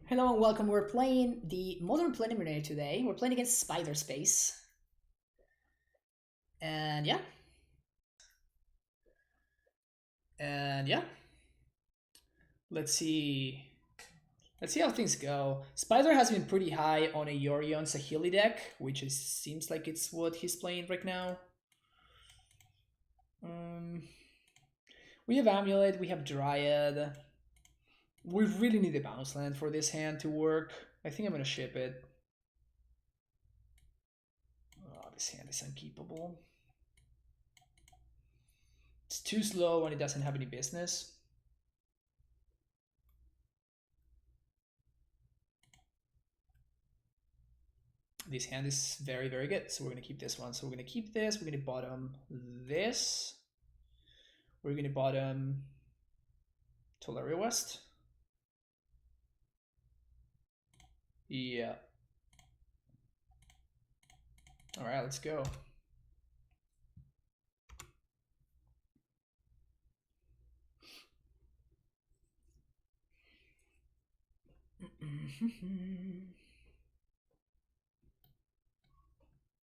Hello and welcome. We're playing the Modern Preliminary today. We're playing against Spider Space. And yeah. And yeah. Let's see. Let's see how things go. Spider has been pretty high on a Yorion Saheeli deck, which seems like it's what he's playing right now. We have AmuLIT, we have Dryad. We really need a bounce land for this hand to work. I think I'm gonna ship it. Oh, this hand is unkeepable. It's too slow when it doesn't have any business. This hand is very, very good. So we're going to keep this one. So we're going to keep this. We're going to bottom this. We're going to bottom Tolaria West. Yeah. All right, let's go.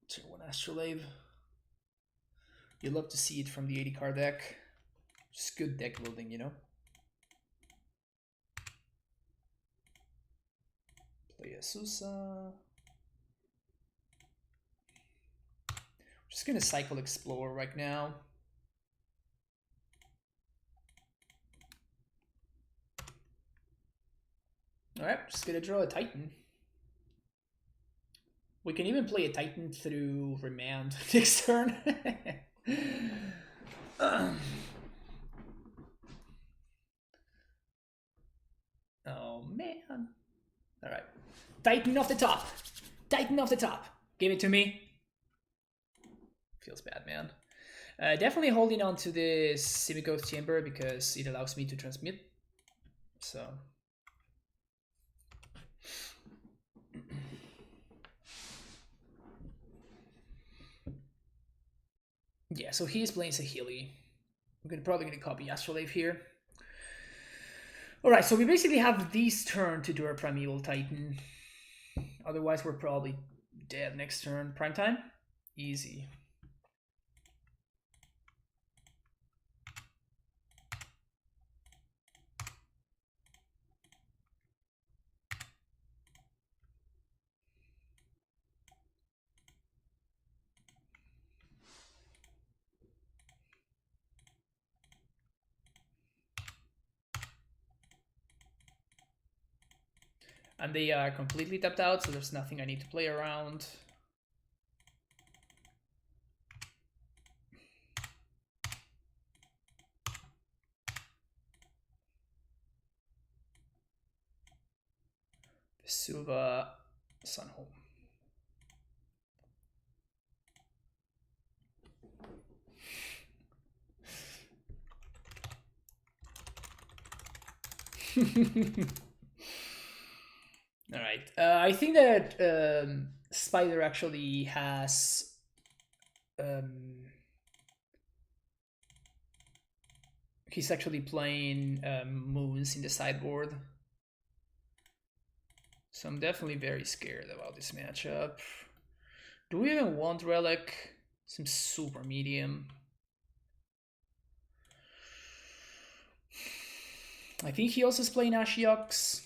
Tier 1 Astrolabe. You love to see it from the 80 card deck. Just good deck building, you know? Play a Susa. Just gonna cycle Explore right now. Alright, just gonna draw a Titan. We can even play a Titan through Remand next turn. Oh man. Alright. Titan off the top. Titan off the top. Give it to me. Feels bad, man. Definitely holding on to this Simicoth Chamber because it allows me to transmit. So. Yeah, so he is playing Saheeli. I'm probably going to copy Astrolabe here. Alright, so we basically have this turn to do our Primeval Titan. Otherwise, we're probably dead next turn. Prime time? Easy. And they are completely tapped out, so there's nothing I need to play around. Vesuva, Sunhome. All right. I think that Spider actually has he's actually playing moons in the sideboard. So I'm definitely very scared about this matchup. Do we even want Relic? Seems super medium. I think he also is playing Ashiox.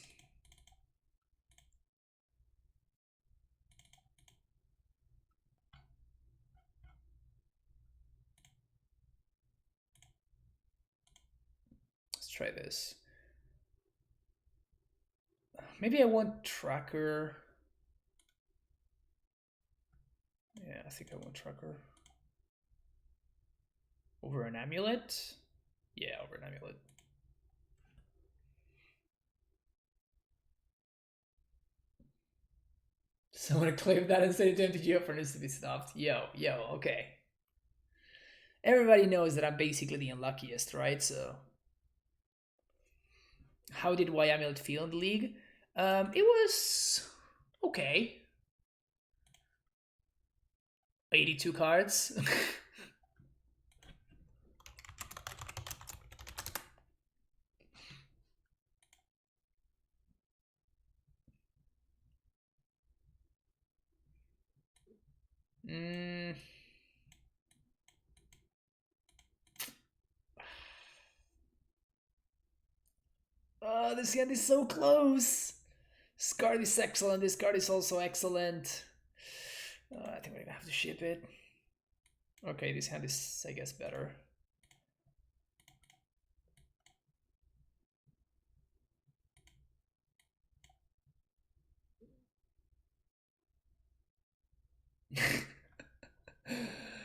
Let's try this. Maybe I want Tracker. Yeah, I think I want Tracker. Over an AmuLIT? Yeah, over an AmuLIT. Someone claimed that and said it to MTGO needs to be stopped. Yo, okay. Everybody knows that I'm basically the unluckiest, right? So, how did YAmuLIT feel in the league? It was okay. 82 cards. Oh, this hand is so close. This card is excellent. This card is also excellent. I think we're gonna have to ship it. Okay, this hand is, I guess, better.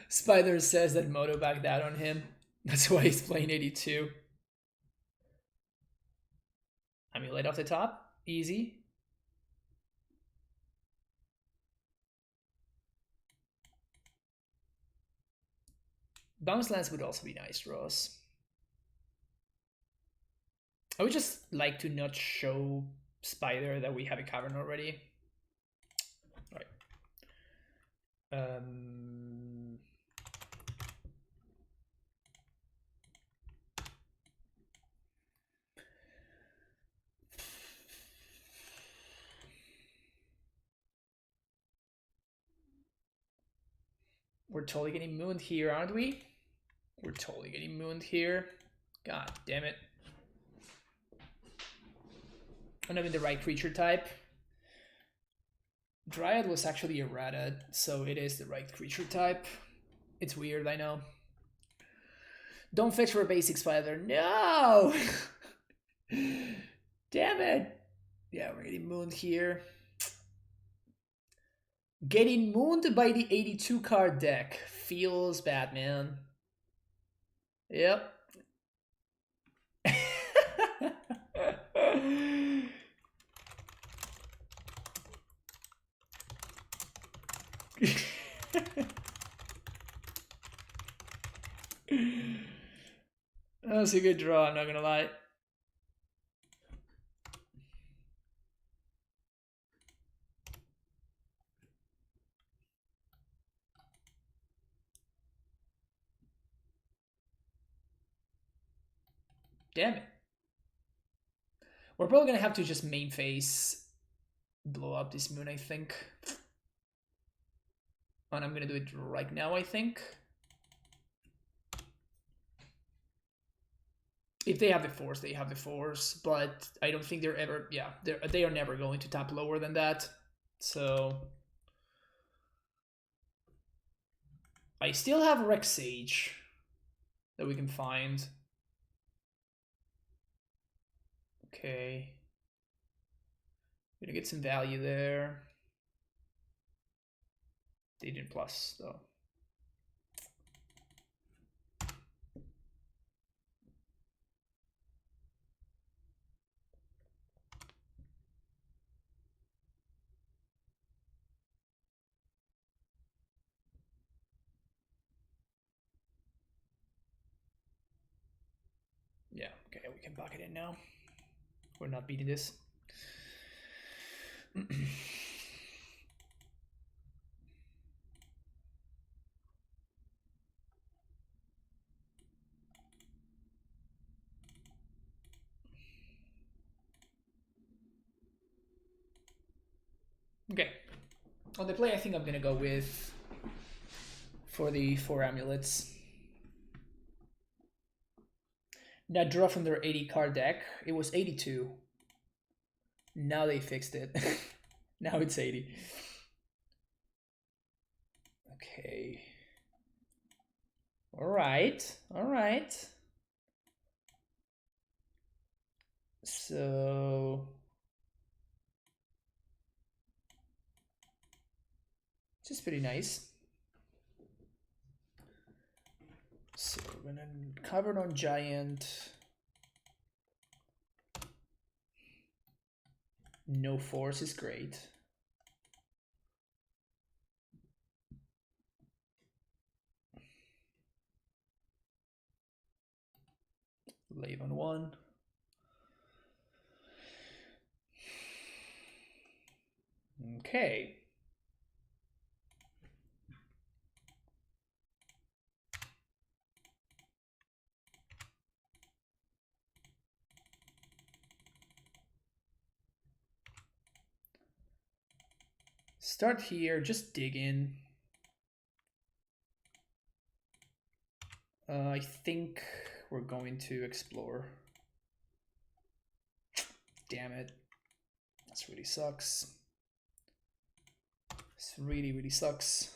Spider says that Moto backed out on him. That's why he's playing 82. AmuLIT off the top. Easy. Bounce lands would also be nice, Ross. I would just like to not show Spider that we have a cavern already. All right. We're totally getting mooned here, aren't we? We're totally getting mooned here. God damn it. I'm not in the right creature type. Dryad was actually errata, so it is the right creature type. It's weird, I know. Don't fetch for a basic Spider. No! Damn it! Yeah, we're getting mooned here. Getting mooned by the 82 card deck feels bad, man. Yep. That was a good draw, I'm not gonna lie. Damn it. We're probably gonna have to just main phase blow up this moon, I think. And I'm gonna do it right now, I think. If they have the force, they have the force, but I don't think they're ever, yeah, they are never going to tap lower than that. So I still have Rex Sage that we can find. Okay. Gonna get some value there. They didn't plus though. Yeah, okay, we can bucket in now. We're not beating this. Okay. On the play, I think I'm gonna go with for the 4 amulets. That draw from their 80 card deck, it was 82. Now they fixed it. Now it's 80. Okay. All right. All right. So this is pretty nice. So we're gonna cover on giant. No force is great. Lave on 1. Okay. Start here, just dig in. I think we're going to explore. Damn it. This really sucks. This really, really sucks.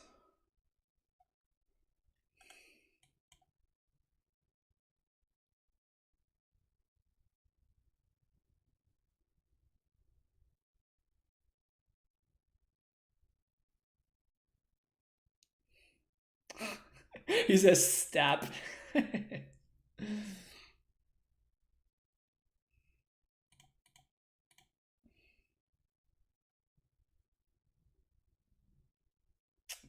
He says stab.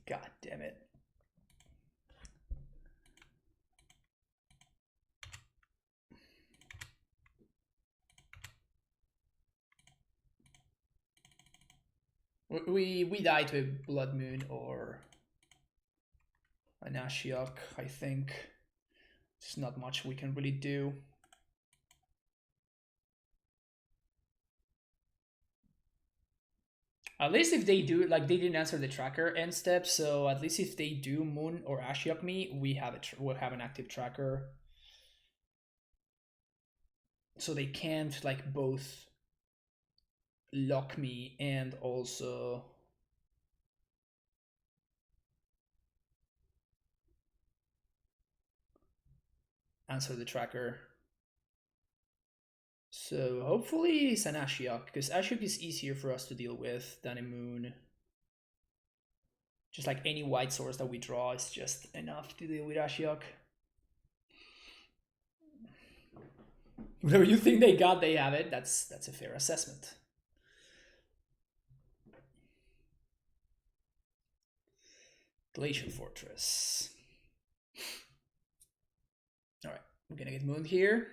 God damn it. We die to a Blood Moon or an Ashiok, I think. There's not much we can really do. At least if they do, like they didn't answer the tracker end step, so at least if they do Moon or Ashiok me, we'll have an active tracker. So they can't like both lock me and also answer the tracker. So hopefully it's an Ashiok, because Ashiok is easier for us to deal with than a Moon. Just like any white source that we draw is just enough to deal with Ashiok. Whatever you think they got, they have it. That's a fair assessment. Glacial Fortress. Alright, we're gonna get Mooned here.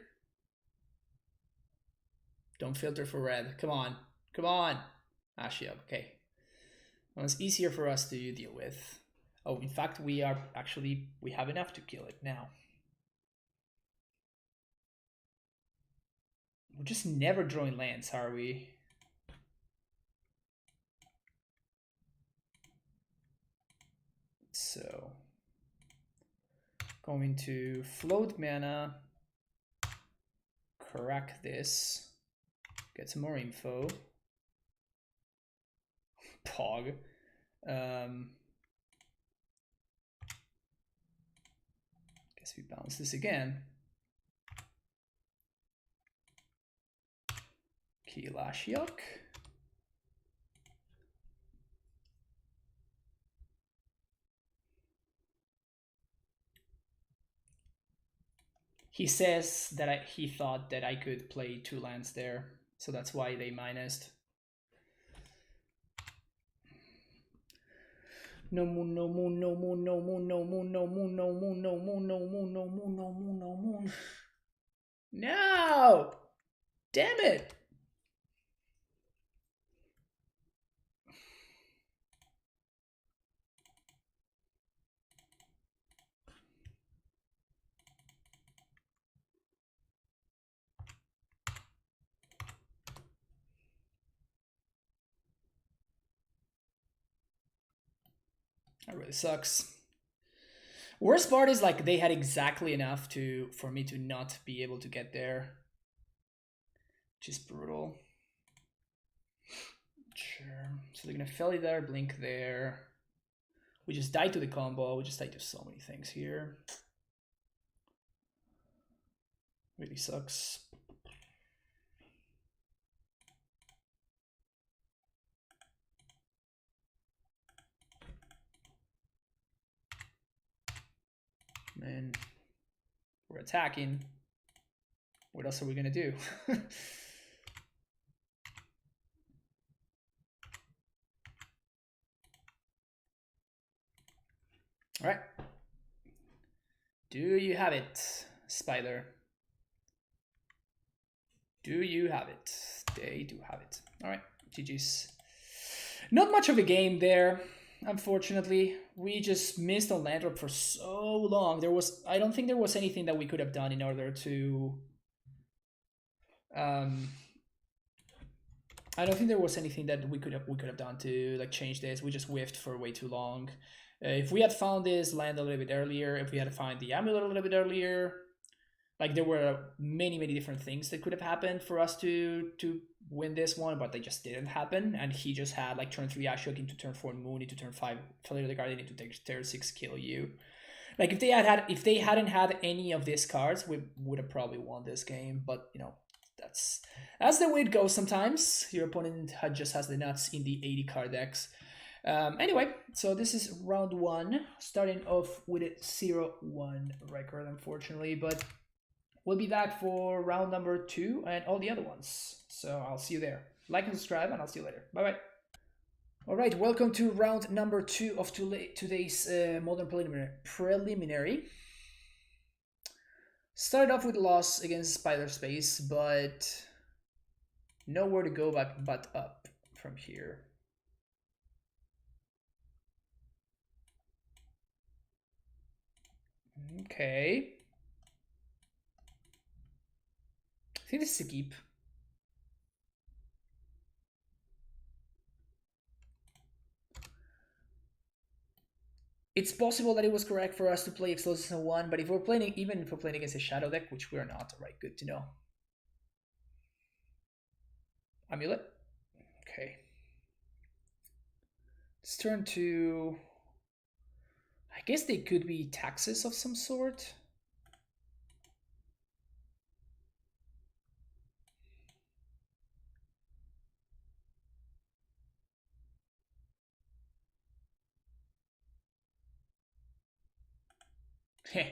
Don't filter for red. Come on. Come on. Ashiok, okay. Well, it's easier for us to deal with. Oh, in fact, we have enough to kill it now. We're just never drawing lands, are we? So, going to float mana, crack this, get some more info. Pog. Guess we bounce this again. Kill Ashiok. He says that he thought that I could play 2 lands there, so that's why they minused. No moon, no moon, no moon, no moon, no moon, no moon, no moon, no moon, no moon, no moon, no moon, no moon. No! Damn it! That really sucks. Worst part is like they had exactly enough for me to not be able to get there. Which is brutal. Sure. So they're gonna Felly there, Blink there. We just died to the combo. We just died to so many things here. Really sucks. Man, we're attacking. What else are we gonna do? All right. Do you have it, Spider? Do you have it? They do have it. All right, GG's. Not much of a game there, unfortunately. We just missed on land drop for so long. I don't think there was anything that we could have done in order to I don't think there was anything that we could have done to like change this. We just whiffed for way too long. If we had found this land a little bit earlier, if we had found the amulet a little bit earlier, like there were many different things that could have happened for us to win this one, but they just didn't happen. And he just had like turn 3 Ashok into turn 4 Moon into turn 5 Failure the Guardian into turn 6 kill you. Like if they hadn't had any of these cards, we would have probably won this game. But you know, that's the way it goes sometimes. Your opponent just has the nuts in the 80 card decks. Anyway, so this is round 1, starting off with a 0-1 record, unfortunately, but we'll be back for round number 2 and all the other ones. So I'll see you there. Like and subscribe, and I'll see you later. Bye-bye. All right, welcome to round number 2 of today's Modern Preliminary. Started off with a loss against Spider Space, but nowhere to go but up from here. Okay. I think this is a keep. It's possible that it was correct for us to play Explosives on 1, but if we're playing, even if we're playing against a Shadow deck, which we're not, right, good to know. AmuLIT. Okay. Let's turn to... I guess they could be taxes of some sort. Heh.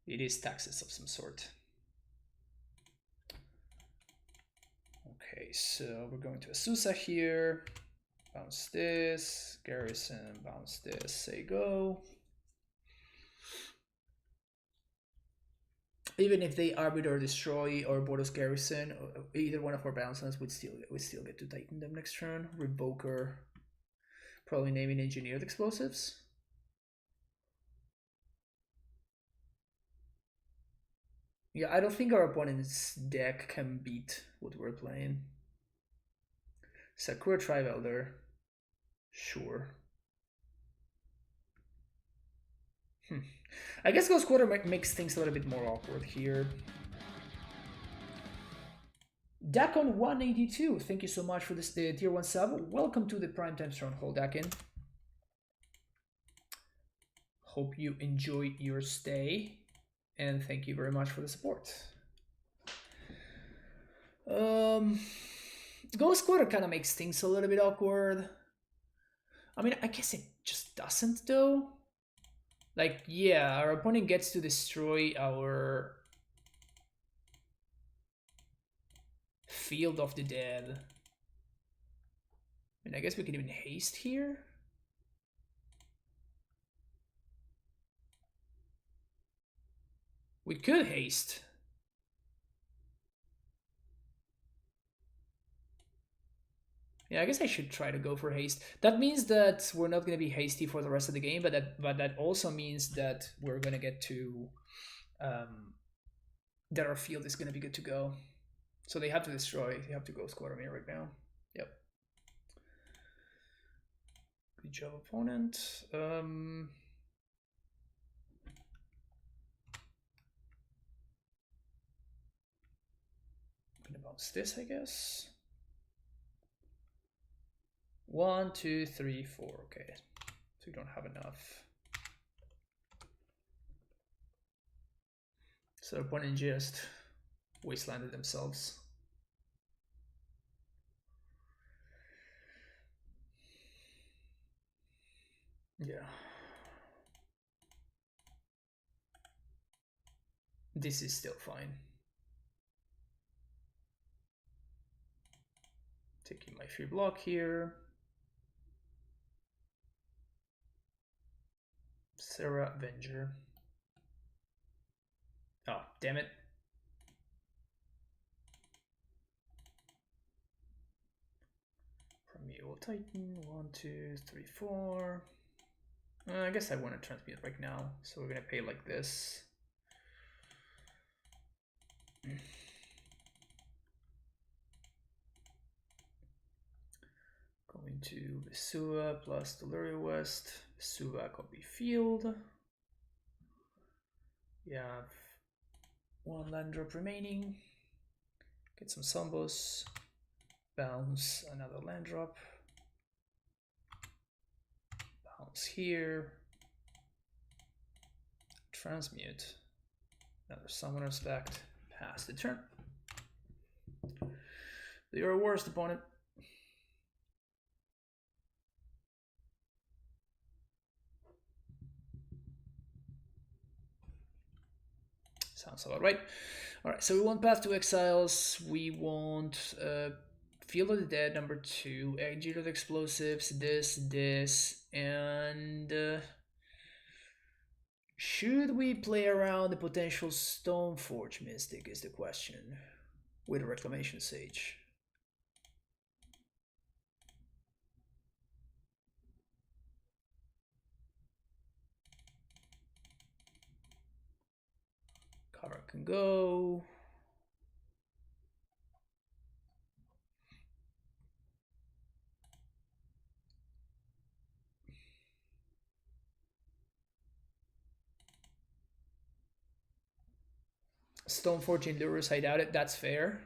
It is taxes of some sort. Okay, so we're going to Azusa here. Bounce this. Garrison, bounce this. Say go. Even if they Arbiter, Destroy, or Boros Garrison, either one of our bounces would still get to Titan them next turn. Revoker, probably naming Engineered Explosives. Yeah, I don't think our opponent's deck can beat what we're playing. Sakura Tribe Elder, sure. I guess Ghost Quarter makes things a little bit more awkward here. Dakon 182, thank you so much for this tier 1 sub. Welcome to the Primetime Stronghold, Dakon. Hope you enjoy your stay, and thank you very much for the support. Ghost Quarter kind of makes things a little bit awkward. I mean, I guess it just doesn't though. Like, yeah, our opponent gets to destroy our Field of the Dead. I mean, I guess we can even haste here. We could haste. Yeah, I guess I should try to go for haste. That means that we're not going to be hasty for the rest of the game, but that also means that we're going to get to that our field is going to be good to go. So they have to destroy. They have to go squad me right now. Yep. Good job, opponent. I'm gonna bounce this, I guess. 1, 2, 3, 4. Okay, so we don't have enough. So opponent just wastelanded themselves. Yeah. This is still fine. Taking my free block here. Sarah Avenger. Oh, damn it. From you will Titan. 1, 2, 3, 4. I guess I want to transmute right now, so we're gonna pay like this. Going to Vesua plus the Lurrus West. Vesua copy field. We have one land drop remaining. Get some Sombos. Bounce another land drop. Bounce here. Transmute. Another summoner stacked. Pass the turn. Your worst opponent. Sounds about right. Alright, so we want Path to Exiles. We want Field of the Dead #2, Exit of Explosives, this, and should we play around the potential Stoneforge Mystic is the question with a Reclamation Sage. Cover can go. Stoneforge in Lurrus, I doubt it. That's fair.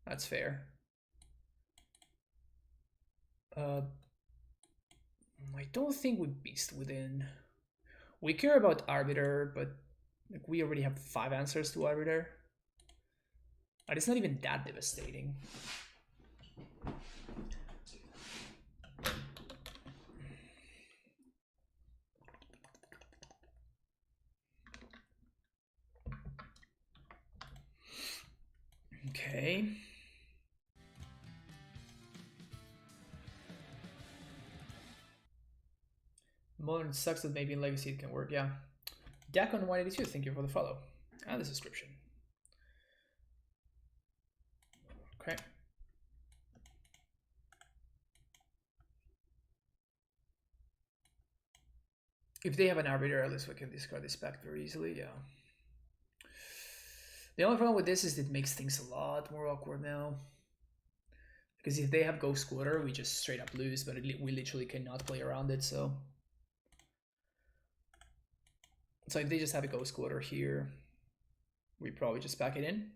That's fair. I don't think we Beast Within. We care about Arbiter, but like, we already have 5 answers to Arbiter. And it's not even that devastating. Okay. Modern sucks that maybe in Legacy it can work, yeah. Dakon 182, thank you for the follow. And the subscription. Okay. If they have an Arbiter, at least we can discard this back very easily, yeah. The only problem with this is it makes things a lot more awkward now. Because if they have Ghost Quarter, we just straight up lose, but we literally cannot play around it, so... So if they just have a Ghost Quarter here, we probably just back it in.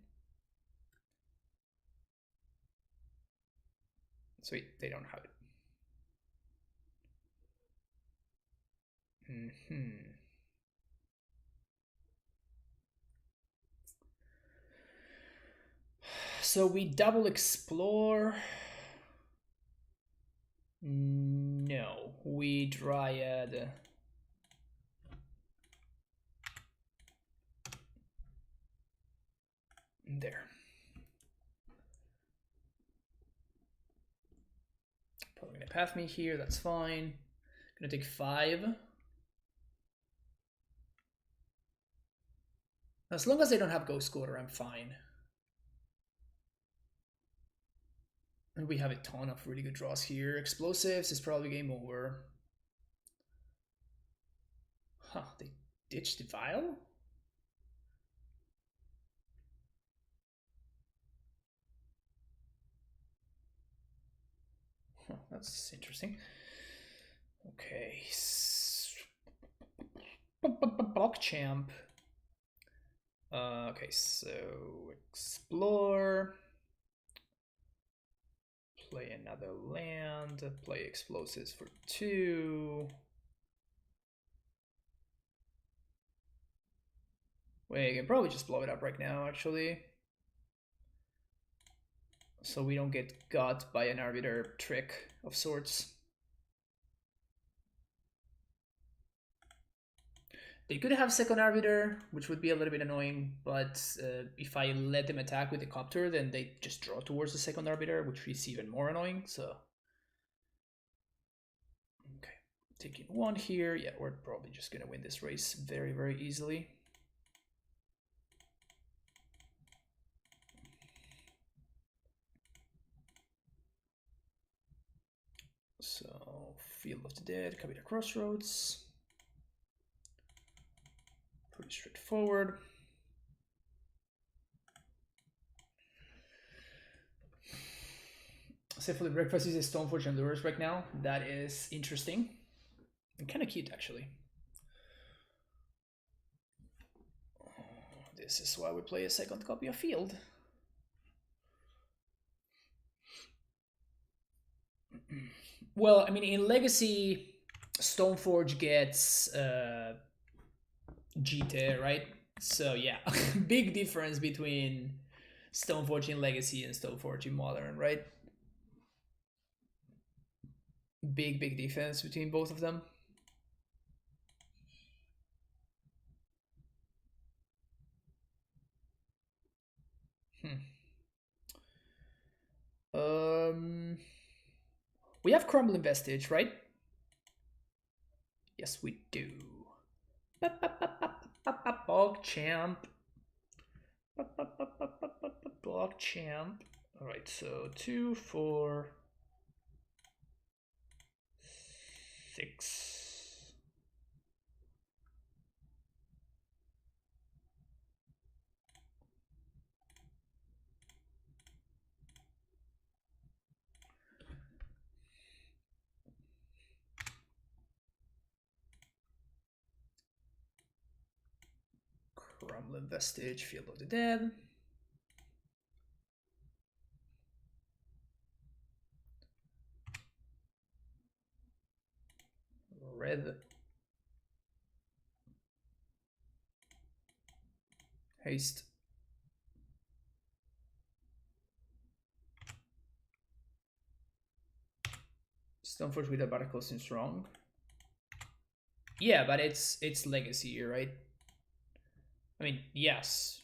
Sweet, they don't have it. So we double explore. No, we Dryad. There. Probably gonna path me here, that's fine. Gonna take 5. As long as they don't have Ghost Quarter, I'm fine. And we have a ton of really good draws here. Explosives is probably game over. Huh, they ditched the Vial? Huh, that's interesting. Okay. Champ. Okay, so explore. Play another land. Play explosives for 2. Wait, I can probably just blow it up right now, actually. So we don't get got by an Arbiter trick of sorts. They could have second Arbiter, which would be a little bit annoying, but if I let them attack with the Copter, then they just draw towards the second Arbiter, which is even more annoying, so... Okay, taking 1 here. Yeah, we're probably just gonna win this race very, very easily. So, Field of the Dead, Kabita Crossroads. Pretty straightforward. Saheeli breakfast is a Stoneforge and Lurrus right now. That is interesting and kind of cute, actually. This is why we play a second copy of Field. Well, I mean, in Legacy, Stoneforge gets GT, right? So yeah, big difference between Stoneforge in Legacy and Stoneforge in Modern, right? Big difference between both of them. We have Crumbling Vestige, right? Yes, we do. PogChamp. PogChamp. Alright, so 2, 4, 6. Crumbling Vestige, Field of the Dead. Red. Haste. Stoneforge with a Barnacle seems wrong. Yeah, but it's Legacy, right? I mean, yes,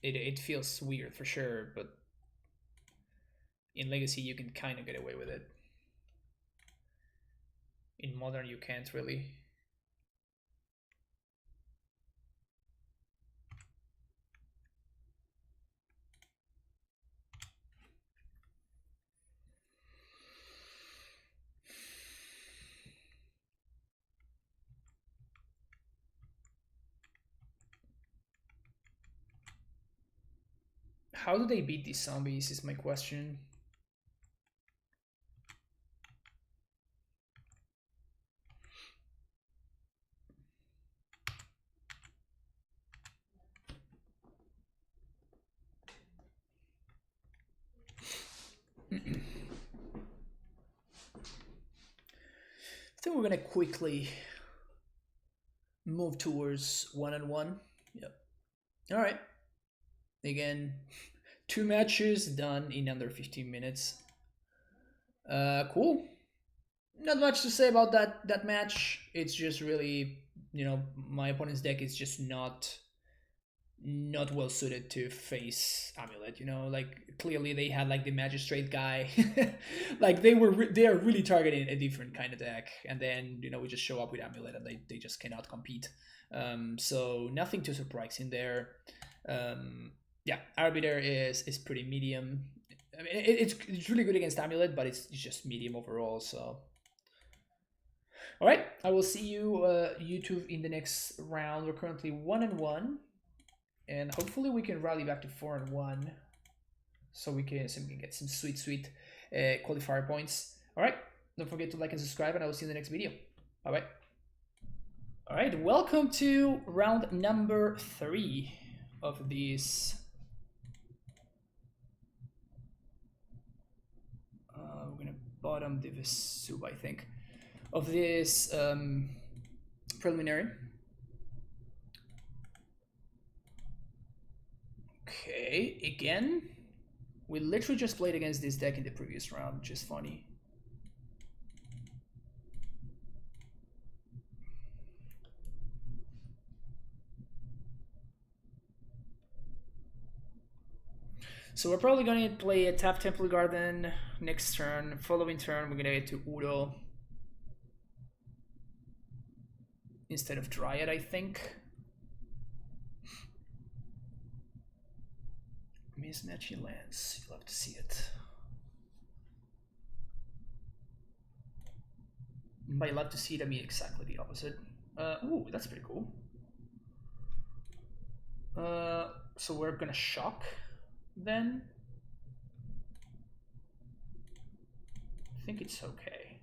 it feels weird for sure, but in Legacy you can kind of get away with it. In Modern you can't really. How do they beat these zombies is my question. I think we're gonna quickly move towards 1-on-1. Yep. All right. Again, 2 matches done in under 15 minutes. Cool. Not much to say about that match. It's just really, you know, my opponent's deck is just not well suited to face AmuLIT. You know, like clearly they had like the magistrate guy, like they are really targeting a different kind of deck, and then you know we just show up with AmuLIT and they just cannot compete. So nothing too surprising there. Yeah, Arbiter is pretty medium. I mean, it's really good against AmuLIT, but it's just medium overall. So, all right, I will see you YouTube in the next round. We're currently 1-1, and hopefully we can rally back to 4-1, so we can get some sweet qualifier points. All right, don't forget to like and subscribe, and I will see you in the next video. Bye bye. All right, welcome to round number 3 of these. We're gonna bottom the sub, I think, of this preliminary. Okay, again, we literally just played against this deck in the previous round, which is funny. So we're probably going to play a tap Temple Garden next turn. Following turn, we're going to get to Udo instead of Dryad, I think. Mismatching lands, you'll have to see it. By love to see it, I mean exactly the opposite. Ooh, that's pretty cool. So we're gonna shock then. think it's okay.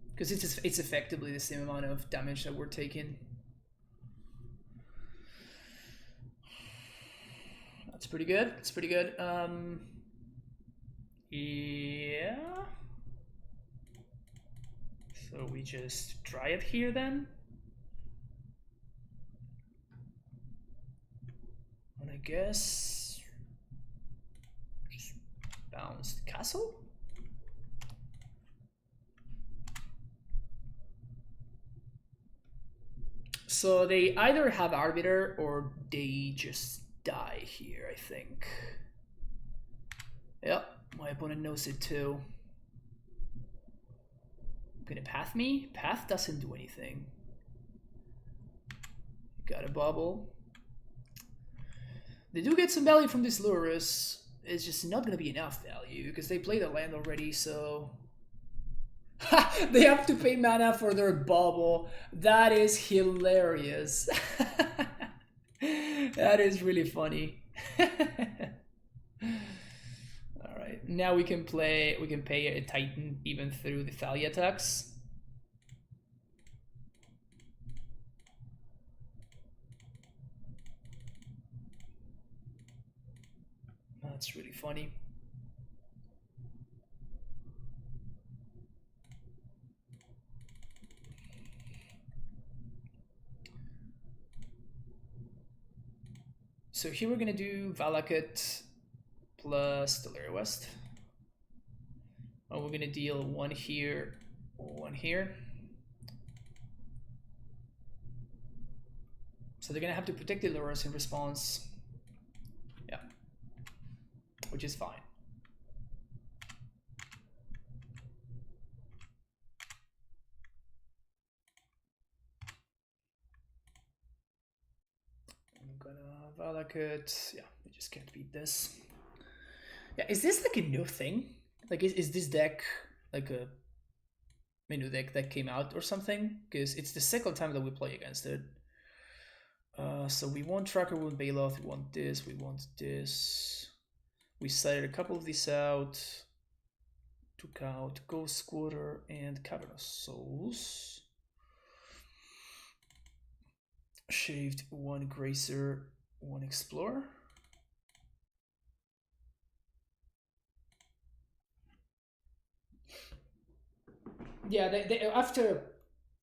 Because it's effectively the same amount of damage that we're taking. That's pretty good. It's pretty good. Yeah. So we just try it here then. And I guess just bounce the castle. So they either have Arbiter or they just die here, I think. Yep, my opponent knows it too. Gonna path me? Path doesn't do anything. Got a bubble. They do get some value from this Lurrus. It's just not gonna be enough value because they played a land already, so they have to pay mana for their bubble. That is hilarious. That is really funny. Alright, now we can pay a Titan even through the Thalia attacks. That's really funny. So here we're gonna do Valakut plus Delirious West. And we're gonna deal one here, one here. So they're gonna have to protect the Lurrus in response. Yeah. Which is fine. I'm gonna Valakut. Yeah, we just can't beat this. Yeah, is this like a new thing? Like, is this deck like a new deck that came out or something? Because it's the second time that we play against it. So we want Tracker Wound Bailoff, we want this, we want this. We cited a couple of these out. Took out Ghost Squatter and Cavernous Souls. Shaved one Gracer, one Explorer. Yeah, after,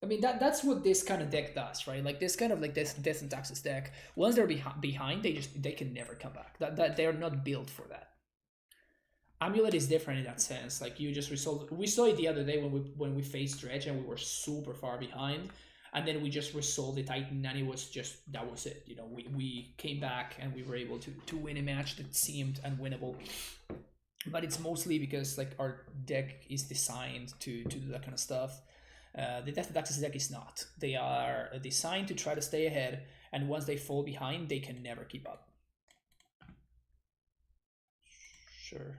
I mean, that's what this kind of deck does, right? Like this kind of like this Death and Taxes deck. Once they're behind, they can never come back. That they're not built for that. AmuLIT is different in that sense. Like you just resolve. We saw it the other day when we faced Dredge and we were super far behind, and then we just resolved the Titan, and it was just that was it. You know, we came back and we were able to win a match that seemed unwinnable. But it's mostly because like our deck is designed to do that kind of stuff. The Death and Taxes deck is not. They are designed to try to stay ahead, and once they fall behind, they can never keep up. Sure.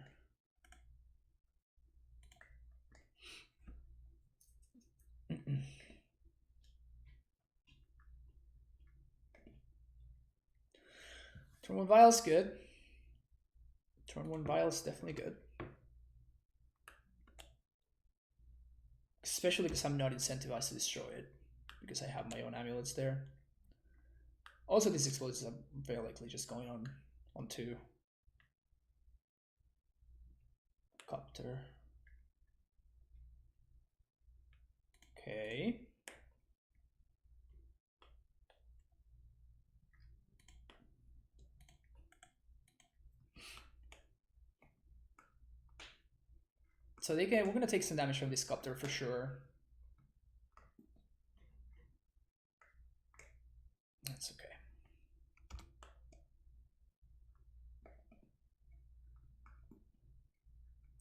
Turn 1 Vial's good. Turn 1 Vial's definitely good. Especially because I'm not incentivized to destroy it, because I have my own amulets there. Also, these explosives are very likely just going on 2. Copter. Okay. So we're gonna take some damage from this Copter for sure. That's okay.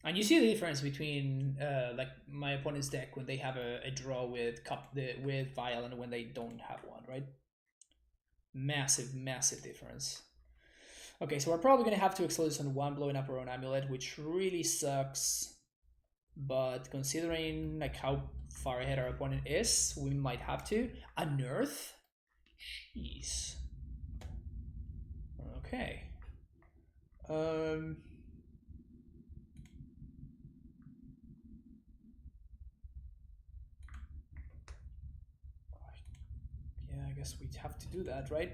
And you see the difference between like my opponent's deck when they have a draw with Vial and when they don't have one, right? Massive difference. Okay, so we're probably gonna have to explode this on 1, blowing up our own amulet, which really sucks. but considering like how far ahead our opponent is, we might have to. Unearth? Jeez. Okay. Yeah, I guess we'd have to do that, right?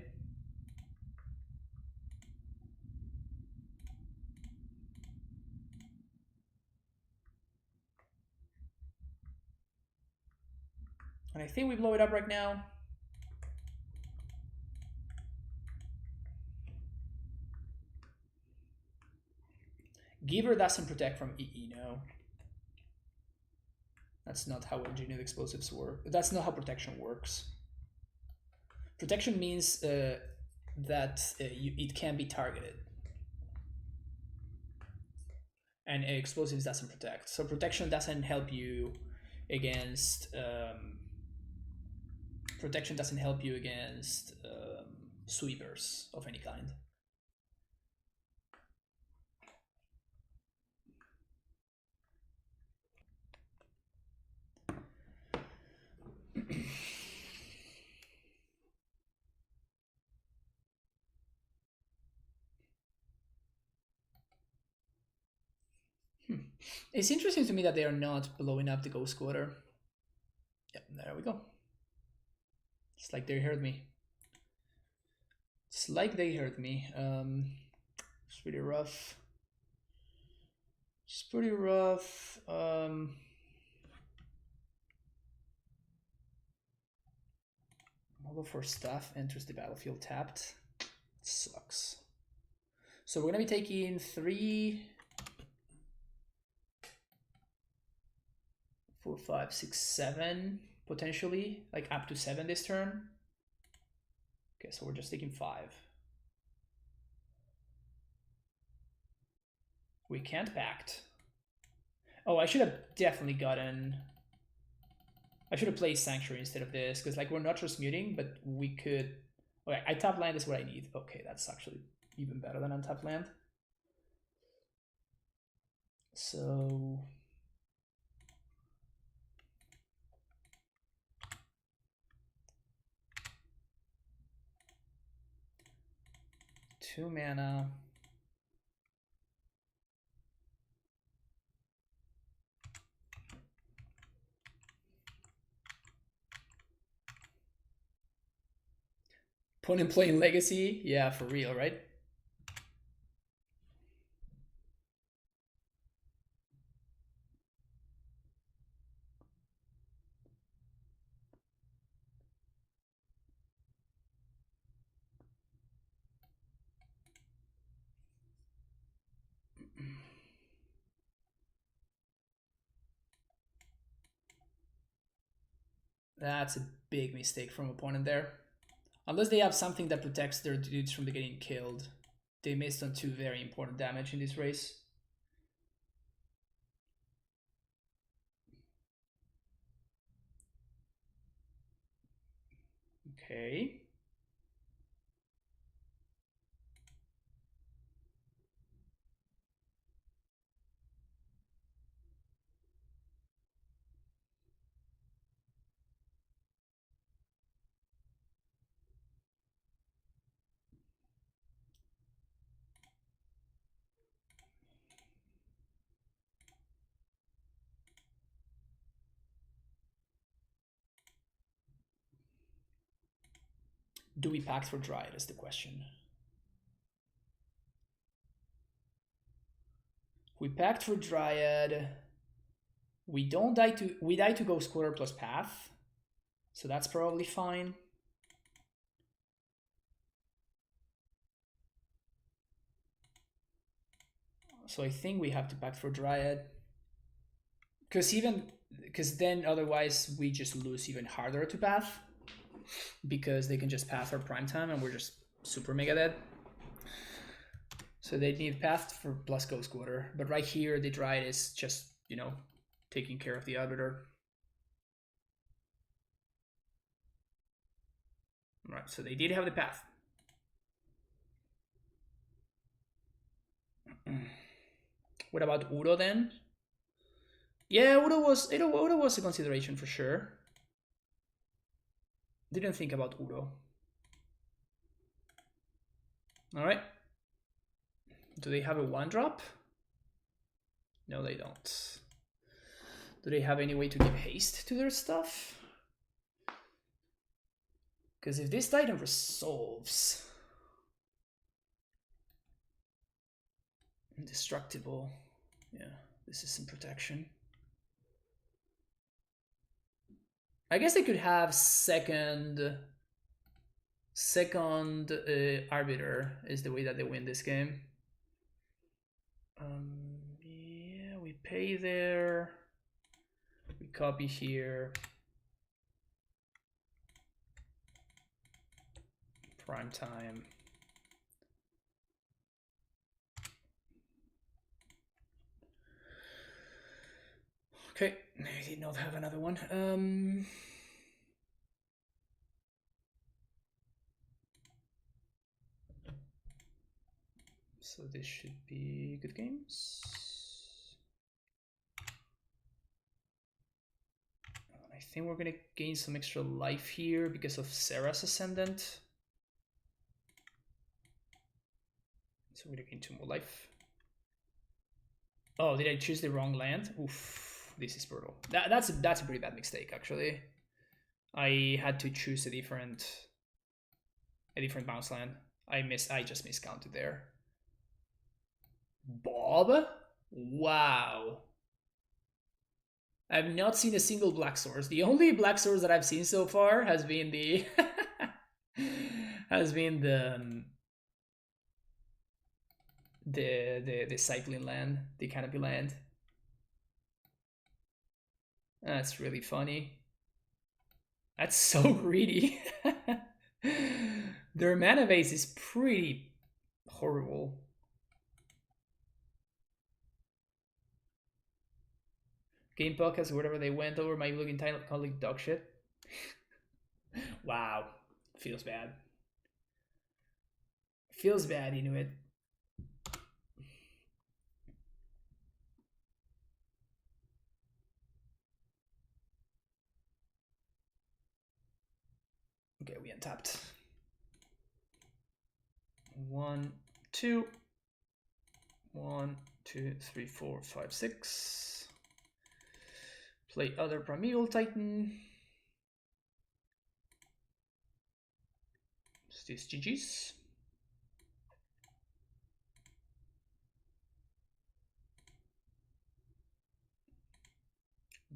And I think we blow it up right now. Giver doesn't protect from EE, no. That's not how engineered explosives work. That's not how protection works. Protection means that it can be targeted. And explosives doesn't protect. So protection doesn't help you against... protection doesn't help you against sweepers of any kind. It's interesting to me that they are not blowing up the Ghost Quarter. Yep, there we go. It's like they heard me. It's like they heard me. It's pretty rough. It's pretty rough. Mobile for staff enters the battlefield tapped. It sucks. So we're gonna be taking 3, 4, 5, 6, 7, potentially, like up to 7 this turn. Okay, so we're just taking 5. We can't pact. Oh, I should have definitely gotten... I should have played Sanctuary instead of this, because like we're not transmuting, but we could... Okay, I tap land is what I need. Okay, that's actually even better than untap land. So... 2 mana. Opponent playing Legacy? Yeah, for real, right? That's a big mistake from opponent there. Unless they have something that protects their dudes from getting killed. They missed on 2 very important damage in this race. Okay. Do we pact for Dryad is the question. We pact for Dryad. We don't die to... We die to Ghost Quarter plus Path. So that's probably fine. So I think we have to pact for Dryad. Because then otherwise we just lose even harder to Path. Because they can just Path our prime time and we're just super mega dead. So they need Path for plus Ghost Quarter. But right here the Dryad is just, you know, taking care of the Arbiter. Alright, so they did have the Path. What about Uro then? Yeah, Udo was a consideration for sure. Didn't think about Udo. All right. Do they have a 1-drop? No, they don't. Do they have any way to give haste to their stuff? Because if this Titan resolves... Indestructible. Yeah, this is some protection. I guess they could have second arbiter is the way that they win this game. Yeah, we pay there. We copy here. Prime time. Okay, I did not have another one. So this should be good games. I think we're gonna gain some extra life here because of Sarah's Ascendant. So we're gonna gain 2 more life. Oh, did I choose the wrong land? Oof, this is brutal. That's a pretty bad mistake, actually. I had to choose a different bounce land. I just miscounted there. Bob? Wow. I've not seen a single black source. The only black source that I've seen so far has been the the cycling land, the canopy land. That's really funny. That's so greedy. Their mana base is pretty horrible. Game podcast, wherever they went over, my looking title calling dog shit. Wow, feels bad. Feels bad, Inuit. Okay, we untapped. 1, 2. 1, 2, 3, 4, 5, 6. Play other Primeval Titan. Is this GG's?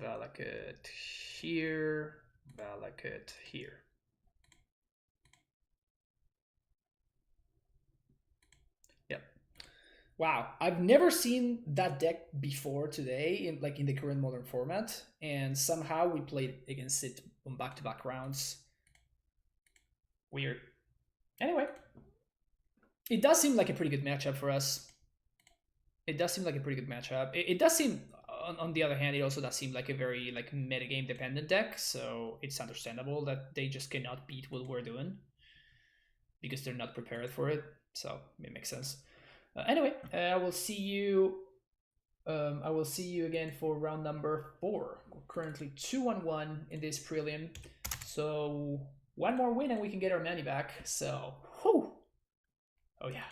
Valakut here. Valakut here. Yep. Wow, I've never seen that deck before today, in the current modern format, and somehow we played against it on back-to-back rounds. Weird. Anyway, it does seem like a pretty good matchup for us. It does seem like a pretty good matchup. It does seem, on the other hand, it also does seem like a very metagame dependent deck, so it's understandable that they just cannot beat what we're doing because they're not prepared for it. So it makes sense. Anyway, I will see you. I will see you again for round number 4. We're currently 2-1 in this prelim, so one more win and we can get our money back. So, whew. Oh yeah,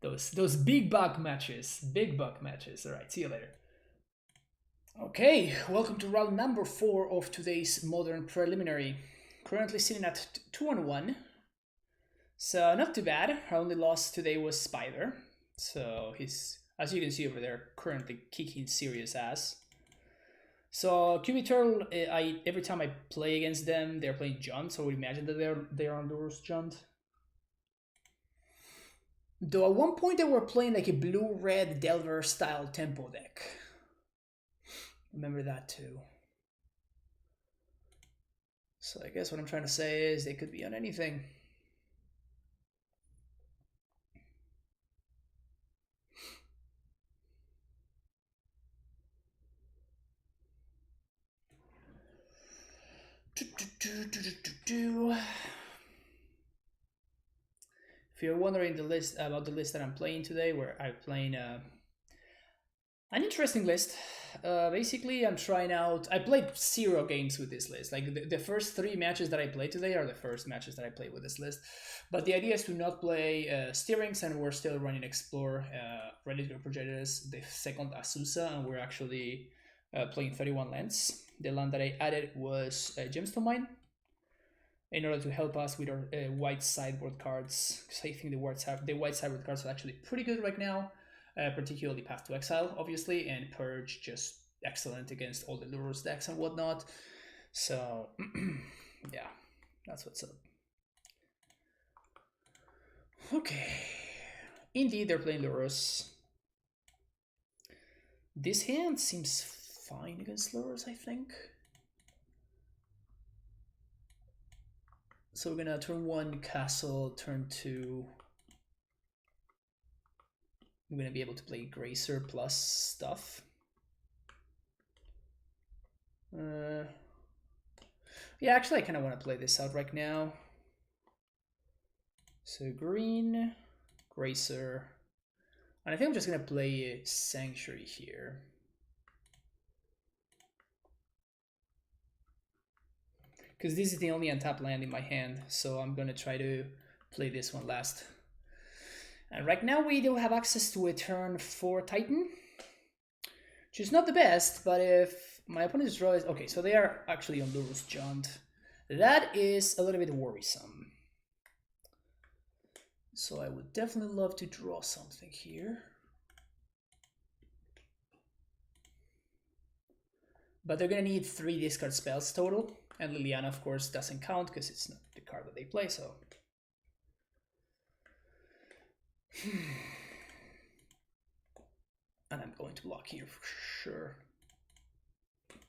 those big buck matches, All right, see you later. Okay, welcome to round number 4 of today's modern preliminary. Currently sitting at 2-1. So not too bad. Our only loss today was Spider. So he's, as you can see over there, currently kicking serious ass. So QB Turtle, every time I play against them, they're playing Junt. So we imagine that they're on Lurrus Junt. Though at one point they were playing like a blue-red Delver style tempo deck. Remember that too. So I guess what I'm trying to say is they could be on anything. If you're wondering about the list that I'm playing today, where I'm playing An interesting list. Basically, I'm trying out. I played 0 games with this list. Like the first 3 matches that I played today are the first matches that I played with this list. But the idea is to not play steerings, and we're still running Explore, ready to projectors, the second Azusa, and we're actually playing 31 lands. The land that I added was Gemstone Mine in order to help us with our white sideboard cards, because I think the white sideboard cards are actually pretty good right now. Particularly Path to Exile, obviously, and Purge just excellent against all the Lurrus decks and whatnot. So, yeah, that's what's up. Okay. Indeed, they're playing Lurrus. This hand seems fine against Lurrus, I think. So we're gonna turn 1 Castle, turn 2. I'm going to be able to play Gracer plus stuff. Yeah, actually I kind of want to play this out right now. So green, Gracer. And I think I'm just going to play Sanctuary here. Because this is the only untapped land in my hand, so I'm going to try to play this one last. And right now we do have access to a turn 4 Titan, which is not the best, but if my opponent's draw is... Okay, so they are actually on Lurrus Jaunt. That is a little bit worrisome. So I would definitely love to draw something here. But they're going to need 3 discard spells total, and Liliana, of course, doesn't count because it's not the card that they play, so... And I'm going to block here for sure.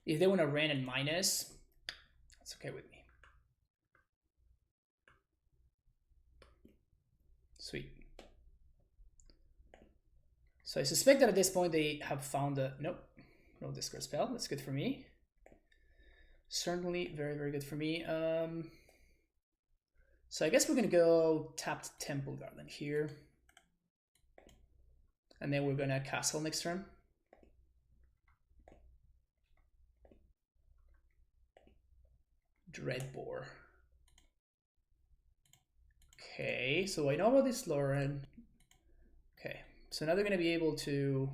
If they want to ran and minus, that's okay with me. Sweet. So I suspect that at this point they have found a... Nope, no discard spell. That's good for me. Certainly very, very good for me. So I guess we're going to go tapped Temple Garden here. And then we're going to castle next turn. Dreadbore. Okay, so I know about this Lauren. Okay, so now they're going to be able to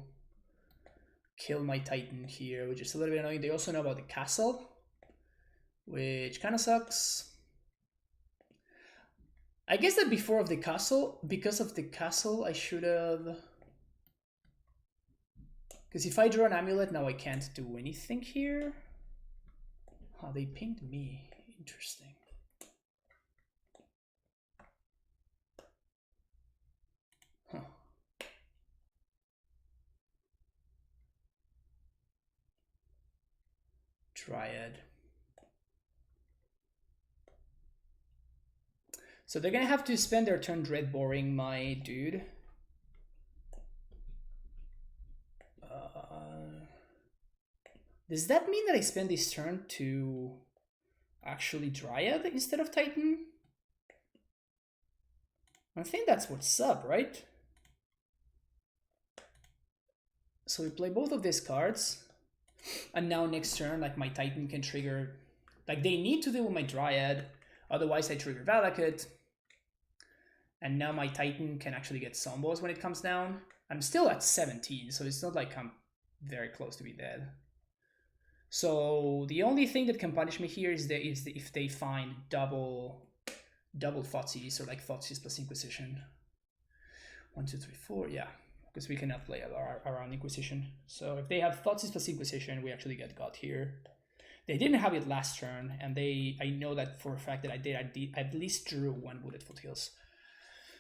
kill my Titan here, which is a little bit annoying. They also know about the castle, which kind of sucks. I guess that before of the castle, because of the castle, I should have... Because if I draw an AmuLIT, now I can't do anything here. Oh, they pinged me. Interesting. Huh. Dryad. So they're gonna have to spend their turn dreadboring my dude. Does that mean that I spend this turn to actually Dryad instead of Titan? I think that's what's up, right? So we play both of these cards, and now next turn, like, my Titan can trigger... Like, they need to deal with my Dryad, otherwise I trigger Valakut. And now my Titan can actually get Sombos when it comes down. I'm still at 17, so it's not like I'm very close to be dead. So the only thing that can punish me here is if they find double Thoughtseize, or like Thoughtseize plus Inquisition. 1, 2, 3, 4, yeah. Because we cannot play around Inquisition. So if they have Thoughtseize plus Inquisition, we actually get got here. They didn't have it last turn, and I know that for a fact that I at least drew 1 Wooded Foothills.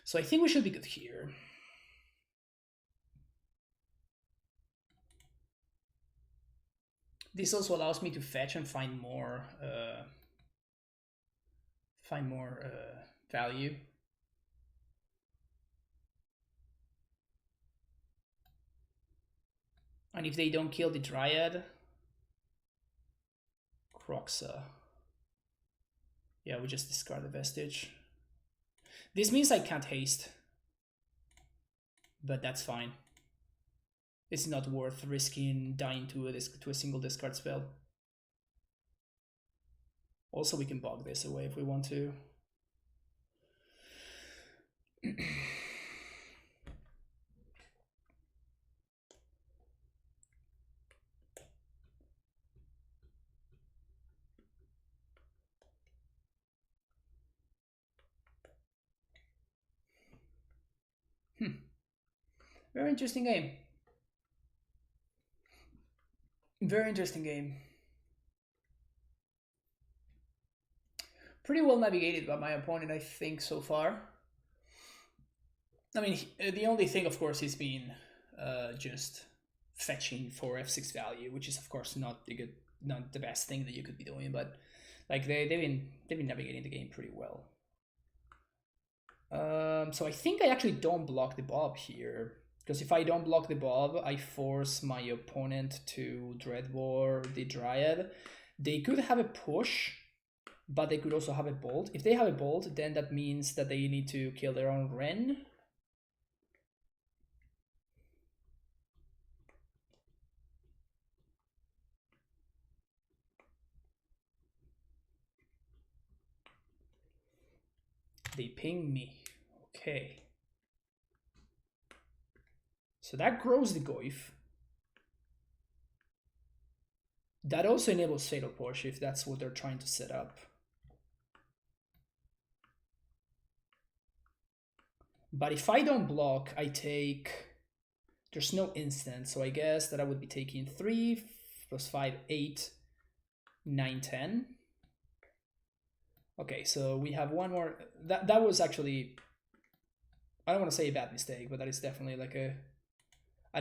So I think we should be good here. This also allows me to fetch and find more value. And if they don't kill the Dryad, Croxa. Yeah, we just discard the Vestige. This means I can't haste, but that's fine. it's not worth risking dying to a single discard spell. Also, we can bog this away if we want to. Very interesting game. Very interesting game. Pretty well navigated by my opponent, I think, so far. I mean, the only thing, of course, is being just fetching for F6 value, which is, of course, not the best thing that you could be doing. But like they've been navigating the game pretty well. So I think I actually don't block the Bob here, because if I don't block the Bob, I force my opponent to Dreadbore the Dryad. They could have a push, but they could also have a bolt. If they have a bolt, then that means that they need to kill their own Wren. They ping me. Okay. So that grows the Goyf. That also enables Fatal Push if that's what they're trying to set up. But if I don't block, I take... There's no instant, so I guess that I would be taking 3 plus 5, 8, 9, 10. Okay, so we have one more. That was actually, I don't want to say a bad mistake, but that is definitely like an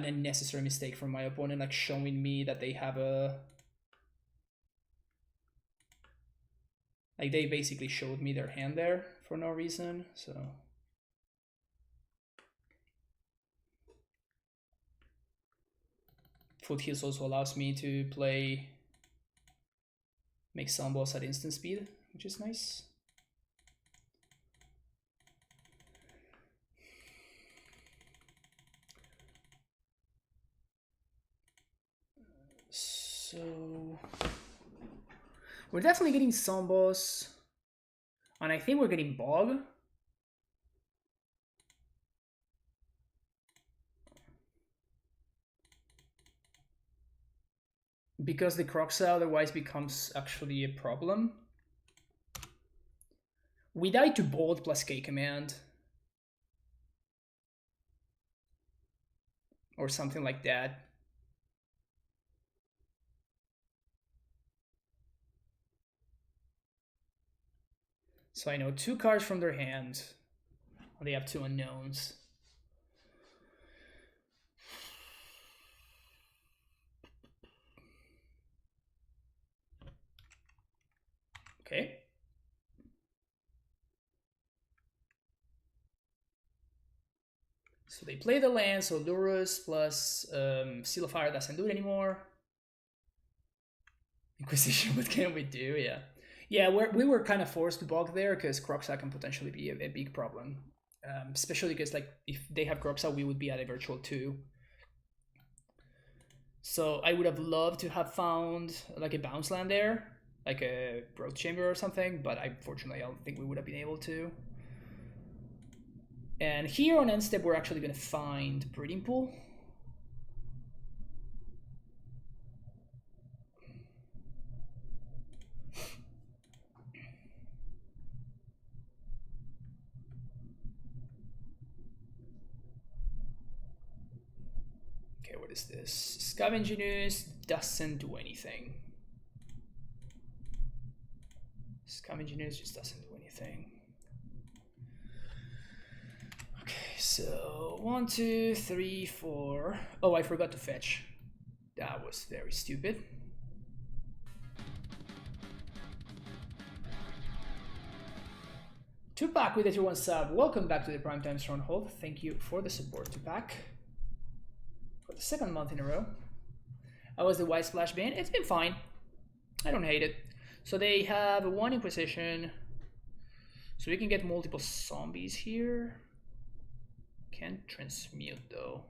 unnecessary mistake from my opponent, like showing me that they have a... Like they basically showed me their hand there for no reason, so... Foothills also allows me to make Sunboss at instant speed, which is nice. So we're definitely getting Sunboss, and I think we're getting Bog. Because the Croxa otherwise becomes actually a problem. We die to Bolt plus K command. Or something like that. So I know 2 cards from their hand. They have 2 unknowns. Okay. So they play the land, so Lurrus plus Seal of Fire doesn't do it anymore. Inquisition, what can we do? Yeah. Yeah, we were kind of forced to bog there because Croxa can potentially be a big problem. Especially because like if they have Croxa, we would be at a virtual 2. So I would have loved to have found like a bounce land there, like a Growth Chamber or something, but unfortunately I don't think we would have been able to. And here on end step, we're actually going to find Breeding Pool. Okay, what is this? Scavenging Ooze doesn't do anything. Scavenging Ooze just doesn't do anything. Okay, so 1, 2, 3, 4. Oh, I forgot to fetch. That was very stupid. Tupac with a 2-1 sub. Welcome back to the Primetime Stronghold. Thank you for the support, Tupac. For the 2nd month in a row. How was the White Splash ban? It's been fine. I don't hate it. So they have 1 Inquisition. So we can get multiple zombies here. Can't transmute though.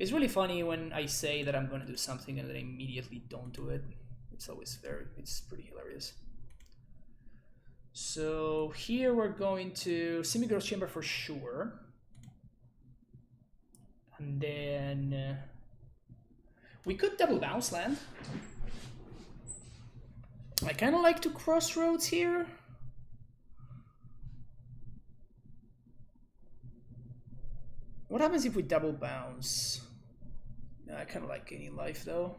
It's really funny when I say that I'm going to do something and then I immediately don't do it. It's always it's pretty hilarious. So here we're going to Semi-Gross Chamber for sure. And then we could double bounce land. I kind of like to crossroads here. What happens if we double bounce? I kind of like gaining life though.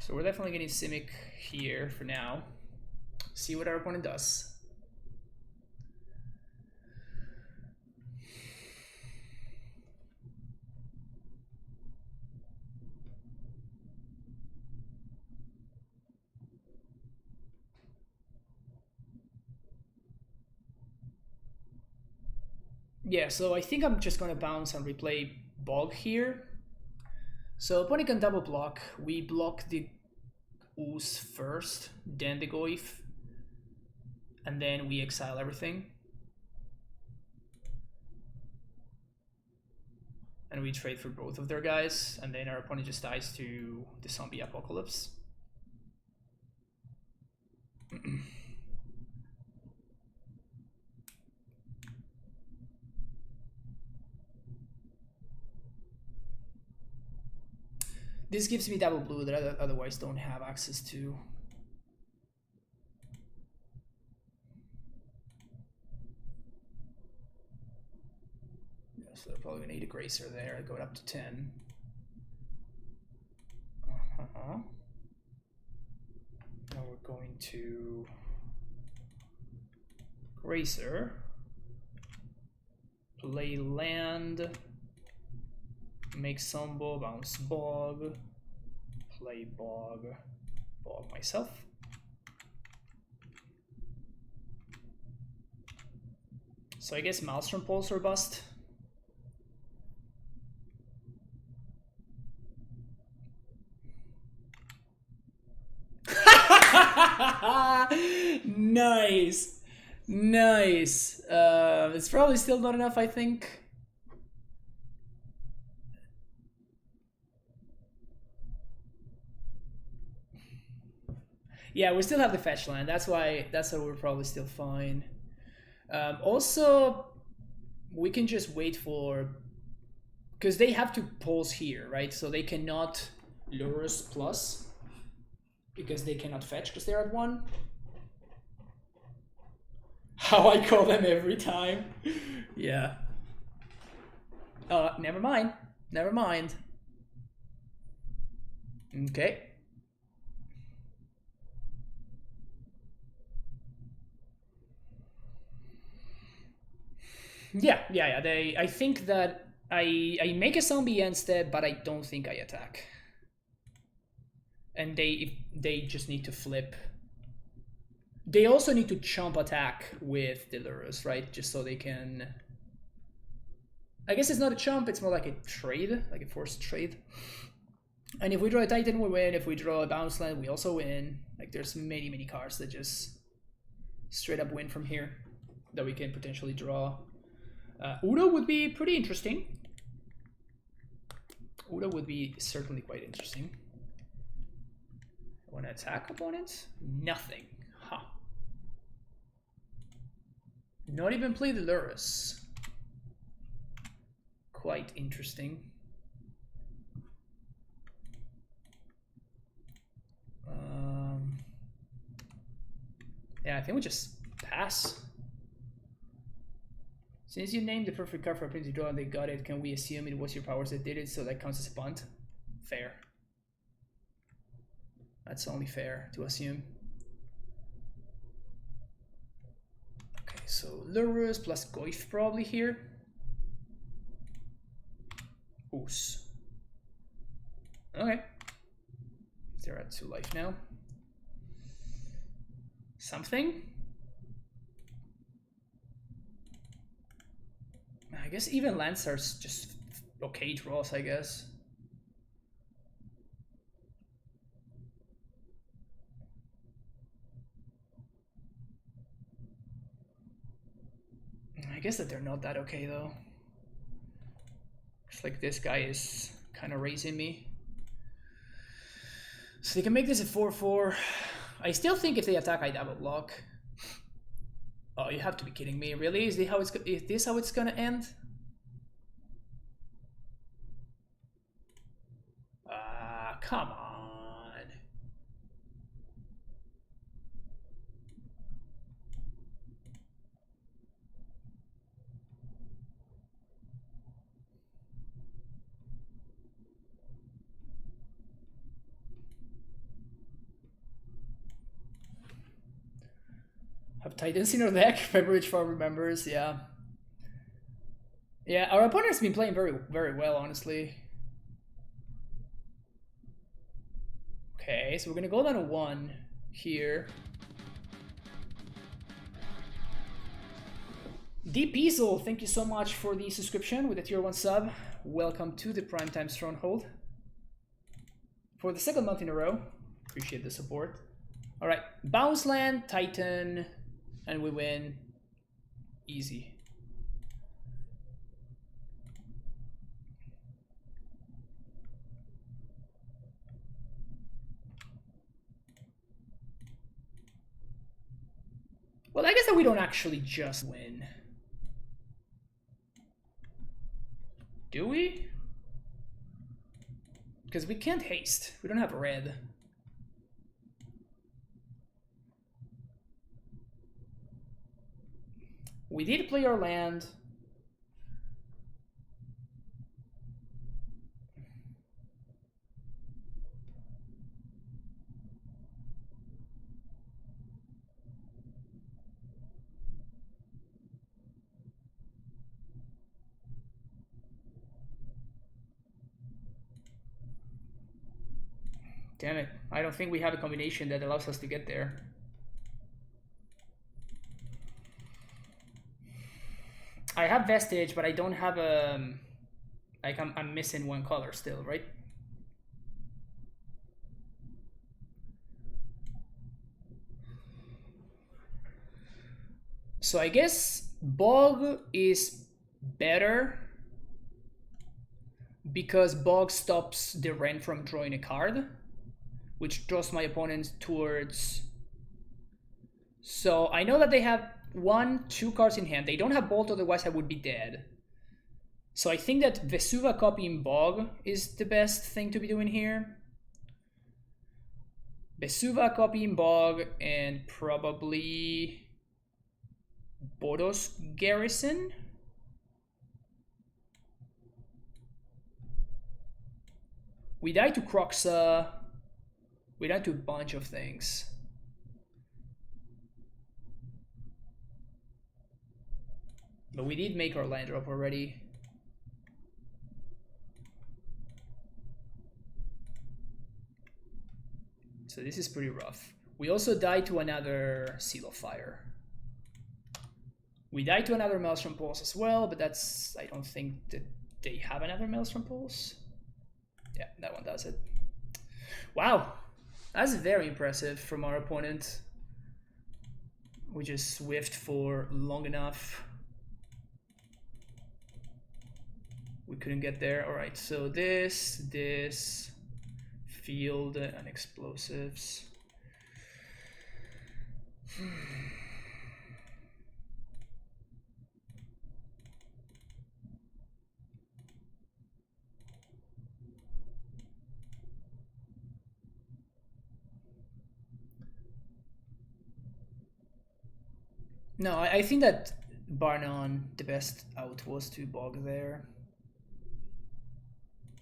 So we're definitely getting Simic here for now. See what our opponent does. Yeah, so I think I'm just gonna bounce and replay Bog here. So opponent can double block. We block the Ooze first, then the Goif, and then we exile everything. And we trade for both of their guys, and then our opponent just dies to the zombie apocalypse. This gives me double blue that I otherwise don't have access to. Yeah, so they're probably gonna need a Gracer there, go up to 10. Now we're going to Gracer, play land, make Sombo, bounce Bog, play Bog, Bog myself. So I guess Maelstrom Pulse or bust. Nice, nice. It's probably still not enough, I think. Yeah, we still have the fetch land. That's why we're probably still fine. Also, we can just wait for, because they have to pulse here, right? So they cannot Lurrus plus, because they cannot fetch because they're at 1. How I call them every time. Yeah. Never mind. Never mind. Okay. Yeah. I think that I make a zombie instead, but I don't think I attack. And they just need to flip. They also need to chomp attack with the Lurrus, right? Just so they can. I guess it's not a chomp, it's more like a trade, like a forced trade. And if we draw a Titan, we win. If we draw a bounce land, we also win. Like there's many cards that just straight up win from here that we can potentially draw. Udo would be pretty interesting. Udo would be certainly quite interesting. I want to attack opponents? Nothing. Huh. Not even play the Lurrus. Quite interesting. Yeah, I think we just pass. Since you named the perfect card for a opponent to draw and they got it, can we assume it was your powers that did it, so that counts as a punt? Fair. That's only fair to assume. Okay, so Lurrus plus Goif probably here. Ooze. Okay. They're at 2 life now. Something? I guess even lands are just okay draws, I guess. I guess that they're not that okay though. It's like this guy is kind of raising me. So they can make this a 4-4. I still think if they attack, I double block. Oh, you have to be kidding me! Really? Is this how it's gonna end? Ah, come on. Have Titans in our deck? February Farm remembers, yeah. Yeah, our opponent's been playing very, very well, honestly. Okay, so we're gonna go down to 1 here. Deep Easel, thank you so much for the subscription with the tier 1 sub. Welcome to the Primetime Stronghold. For the 2nd month in a row, appreciate the support. Alright, Bounce Land, Titan, and we win. Easy. Well, I guess that we don't actually just win. Do we? Because we can't haste. We don't have red. We did play our land. Damn it. I don't think we have a combination that allows us to get there. I have Vestige, but I don't have a... Like, I'm missing 1 color still, right? So I guess Bog is better because Bog stops the Ren from drawing a card, which draws my opponent towards... So I know that they have 1-2 cards in hand. They don't have Bolt, otherwise I would be dead. So I think that Vesuva copying Bog is the best thing to be doing here. Vesuva copying Bog and probably Boros Garrison. We die to Croxa. We die to a bunch of things. But we did make our land drop already. So this is pretty rough. We also died to another Seal of Fire. We died to another Maelstrom Pulse as well, but that's... I don't think that they have another Maelstrom Pulse. Yeah, that one does it. Wow, that's very impressive from our opponent. We just swift for long enough. We couldn't get there. All right, so this, field and explosives. No, I think that bar none, the best out was to Bog there.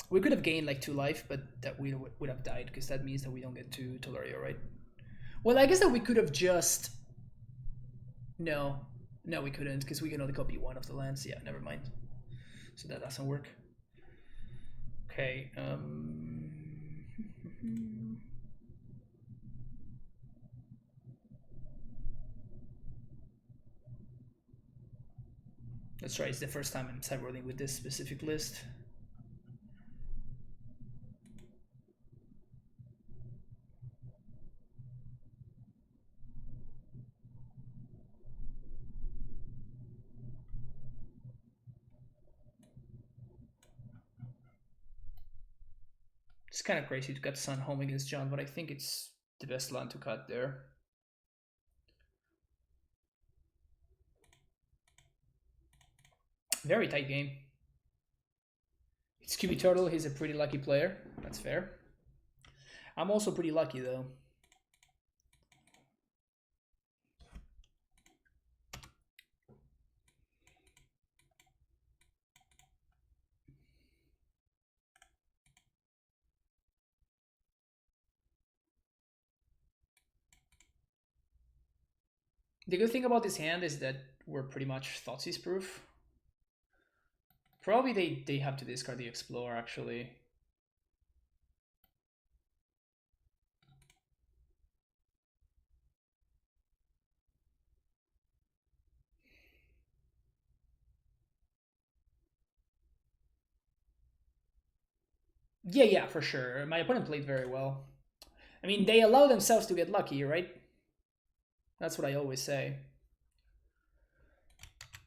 We could have gained like 2 life, but that we would have died because that means that we don't get to Tolaria, right? Well, I guess that we could have just... No, we couldn't because we can only copy 1 of the lands. Yeah, never mind. So that doesn't work. Okay. That's right, it's the first time I'm sideboarding with this specific list. It's kind of crazy to cut Sun home against John, but I think it's the best line to cut there. Very tight game. It's QB Turtle, he's a pretty lucky player. That's fair. I'm also pretty lucky though. The good thing about this hand is that we're pretty much Thoughtseize proof. Probably they have to discard the Explore actually. Yeah, for sure. My opponent played very well. I mean, they allow themselves to get lucky, right? That's what I always say.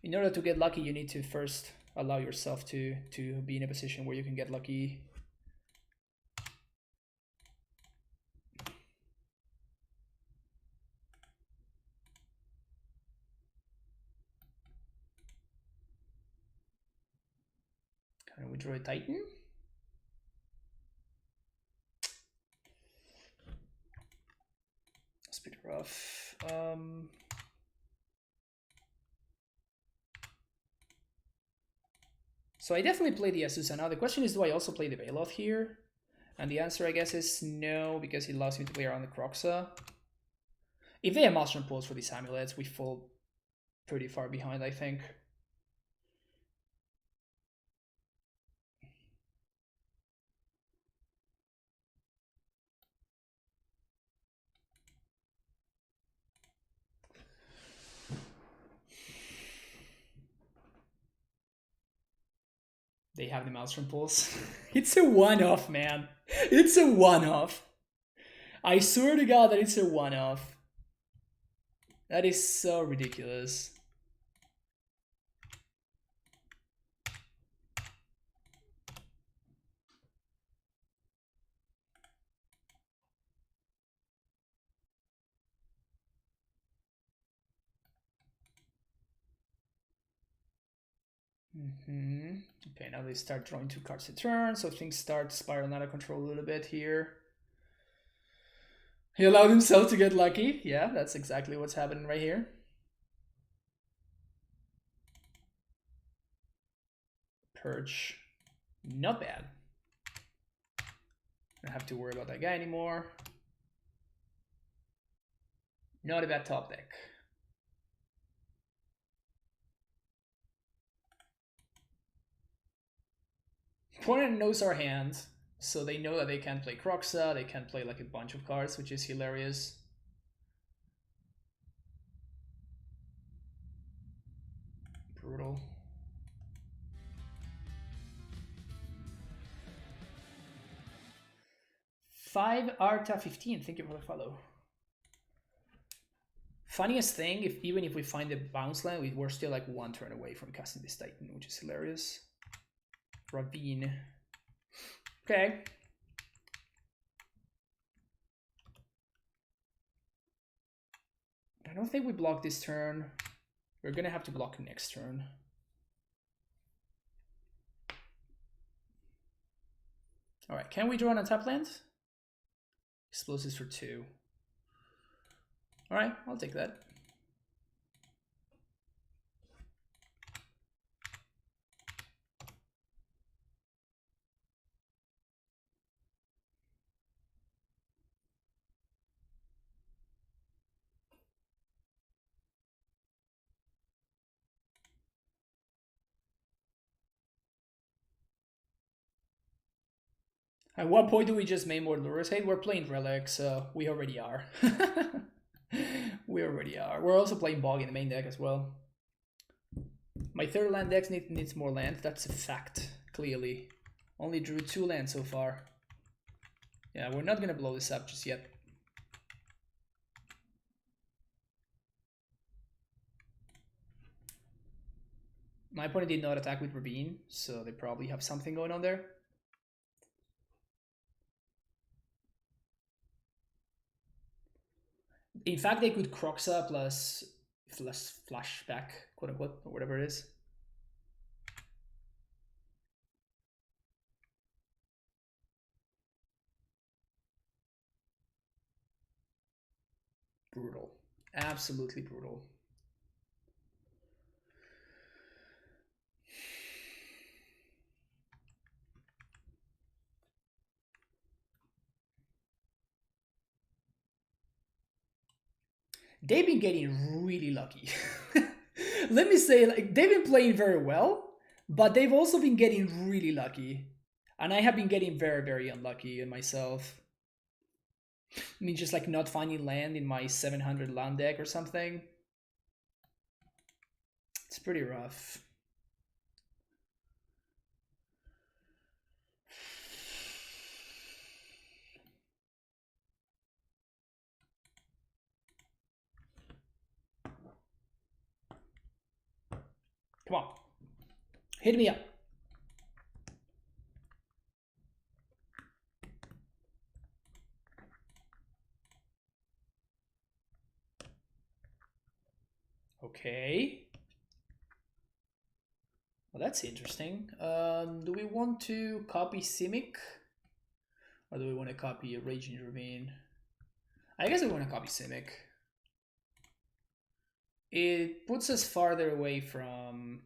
In order to get lucky, you need to first allow yourself to be in a position where you can get lucky. Can we draw a Titan? That's pretty rough. So I definitely play the Azusa. Now the question is, do I also play the Bailoff here? And the answer, I guess, is no, because it allows me to play around the Croxa. If they have Maelstrom Pulse for these amulets, we fall pretty far behind, I think. They have the Maelstrom Pulse. It's a one-off, man. It's a one-off. I swear to God that it's a one-off. That is so ridiculous. Okay, now they start drawing 2 cards a turn, so things start spiraling out of control a little bit here. He allowed himself to get lucky. Yeah, that's exactly what's happening right here. Purge. Not bad. Don't have to worry about that guy anymore. Not a bad top deck. Opponent knows our hand, so they know that they can't play Croxa, they can't play like a bunch of cards, which is hilarious. Brutal. Five Arta 15, thank you for the follow. Funniest thing, even if we find the bounce land, we're still like 1 turn away from casting this Titan, which is hilarious. Ravine. Okay. I don't think we block this turn. We're gonna have to block next turn. Alright, can we draw an untap land? Explosives for 2. Alright, I'll take that. At what point do we just main more Lurrus? Hey, we're playing Relic, so we already are. We already are. We're also playing Bog in the main deck as well. My third land deck needs more land. That's a fact, clearly. Only drew 2 lands so far. Yeah, we're not gonna blow this up just yet. My opponent did not attack with Ravine, so they probably have something going on there. In fact, they could Croxa plus flashback, quote unquote, or whatever it is. Brutal. Absolutely brutal. They've been getting really lucky. Let me say, like, they've been playing very well, but they've also been getting really lucky. And I have been getting very, very unlucky in myself. I mean, just like not finding land in my 700 land deck or something. It's pretty rough. Come on. Hit me up. Okay. Well, that's interesting. Do we want to copy Simic? Or do we want to copy a Raging Ravine? I guess we want to copy Simic. It puts us farther away from...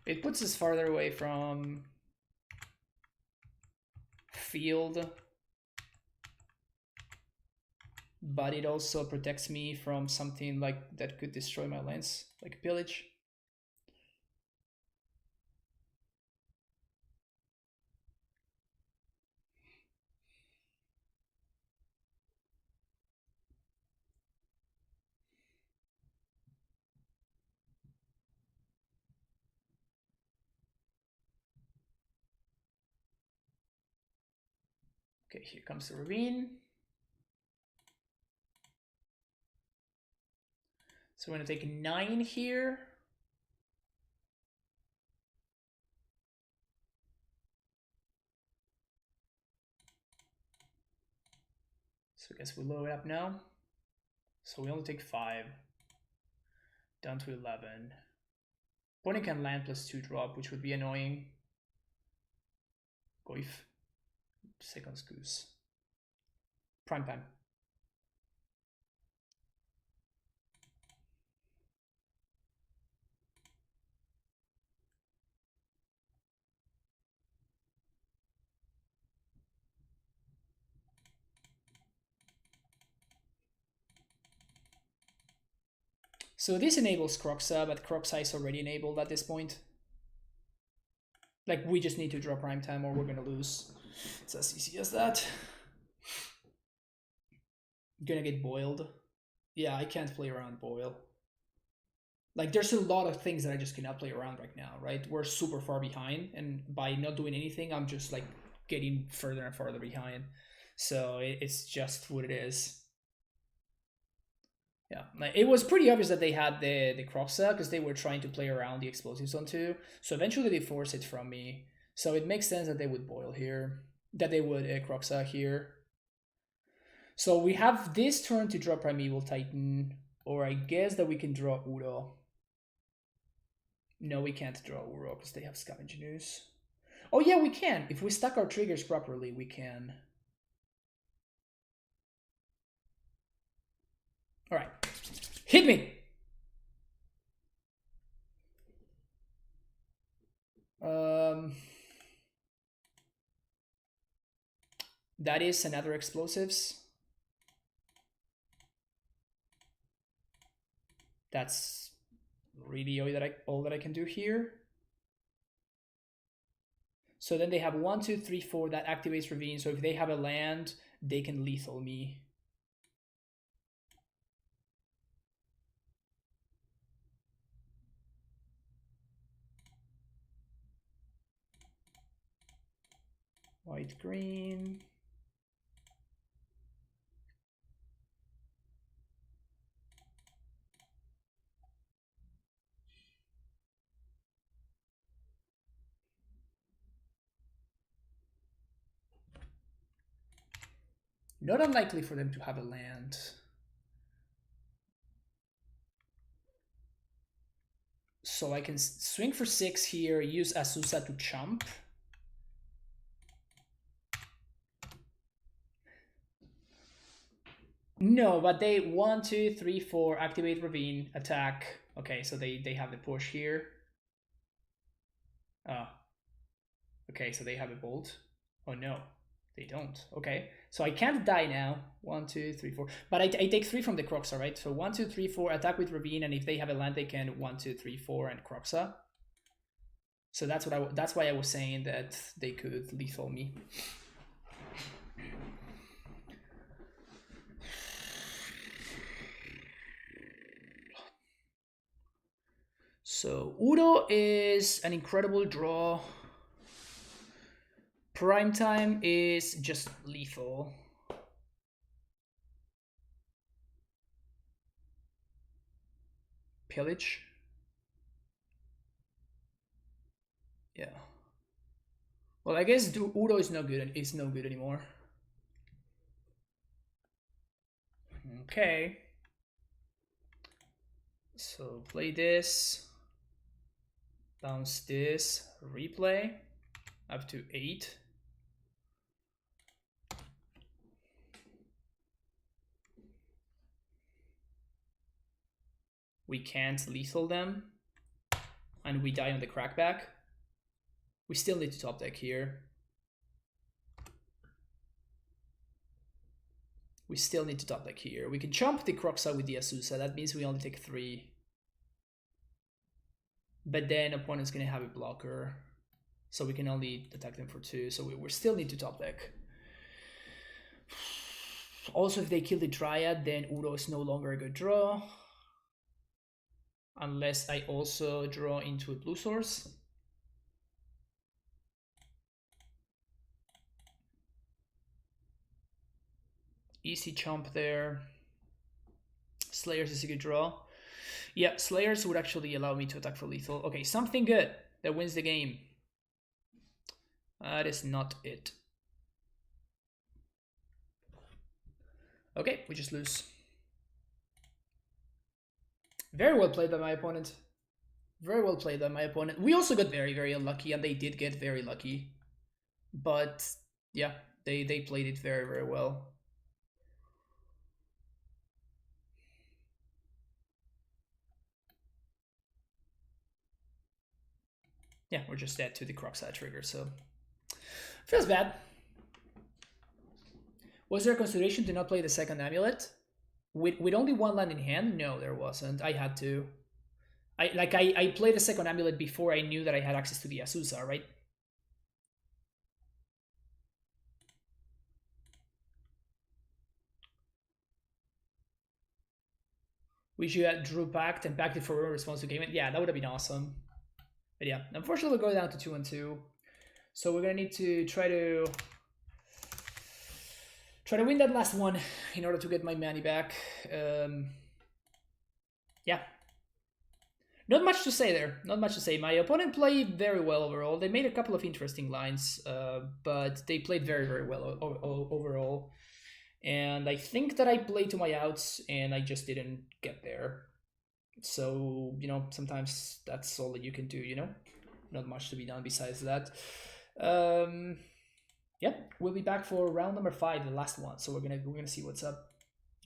It puts us farther away from field, but it also protects me from something like that could destroy my lands, like pillage. Okay, here comes the Ravine. So we're going to take 9 here. So I guess we'll lower it up now. So we only take 5. Down to 11. Opponent can land plus 2 drop, which would be annoying. Goif. Second goose. Prime time. So this enables Croxa, but Croxa is already enabled at this point. Like, we just need to draw prime time or we're gonna lose. It's as easy as that. Gonna get boiled. Yeah, I can't play around boil. Like, there's a lot of things that I just cannot play around right now, right? We're super far behind, and by not doing anything, I'm just like getting further and farther behind. So it's just what it is. Yeah, it was pretty obvious that they had the Croxa because they were trying to play around the explosive zone too. So eventually they forced it from me. So it makes sense that they would boil here, that they would Croxa here. So we have this turn to draw Primeval Titan, or I guess that we can draw Uro. No, we can't draw Uro because they have Scavenging Ooze. Oh yeah, we can. If we stack our triggers properly, we can. All right, hit me. That is another explosives. That's really all that I can do here. So then they have 1, 2, 3, 4 that activates Ravine. So if they have a land, they can lethal me. White, green. Not unlikely for them to have a land. So I can swing for 6 here, use Azusa to chump. No, but they 1, 2, 3, 4, activate Ravine, attack. Okay, so they have the push here. Oh. Okay, so they have a bolt. Oh no, they don't. Okay, so I can't die now. 1, 2, 3, 4. But I take 3 from the Croxa, right? So 1, 2, 3, 4, attack with Ravine, and if they have a land, they can 1, 2, 3, 4, and Croxa. So that's why I was saying that they could lethal me. So Udo is an incredible draw. Prime time is just lethal. Pillage. Yeah. Well, I guess Udo is no good. It's no good anymore. Okay. So play this. Bounce this. Replay. Up to 8. We can't lethal them. And we die on the crackback. We still need to top deck here. We still need to top deck here. We can chump the Croxa with the Azusa. That means we only take 3. But then opponent's going to have a blocker. So we can only attack them for 2. So we still need to top deck. Also, if they kill the Dryad, then Udo is no longer a good draw. Unless I also draw into a blue source. Easy chump there. Slayers is a good draw. Yeah, Slayers would actually allow me to attack for lethal. Okay, something good that wins the game. That is not it. Okay, we just lose. Very well played by my opponent. Very well played by my opponent. We also got very, very unlucky, and they did get very lucky. But yeah, they played it very, very well. Yeah, we're just dead to the Croxa trigger, so feels bad. Was there a consideration to not play the second amulet? With only 1 land in hand? No, there wasn't. I had to. I played the second amulet before I knew that I had access to the Azusa, right? We should have drew pact and packed it for a response to game it. Yeah, that would have been awesome. But yeah, unfortunately we'll go down to 2 and 2. So we're gonna need to try to win that last one in order to get my money back. Yeah. Not much to say there. Not much to say. My opponent played very well overall. They made a couple of interesting lines, but they played very, very well overall. And I think that I played to my outs, and I just didn't get there. So, you know, sometimes that's all that you can do, you know? Not much to be done besides that. Yeah, we'll be back for round number 5, the last one. So we're gonna see what's up.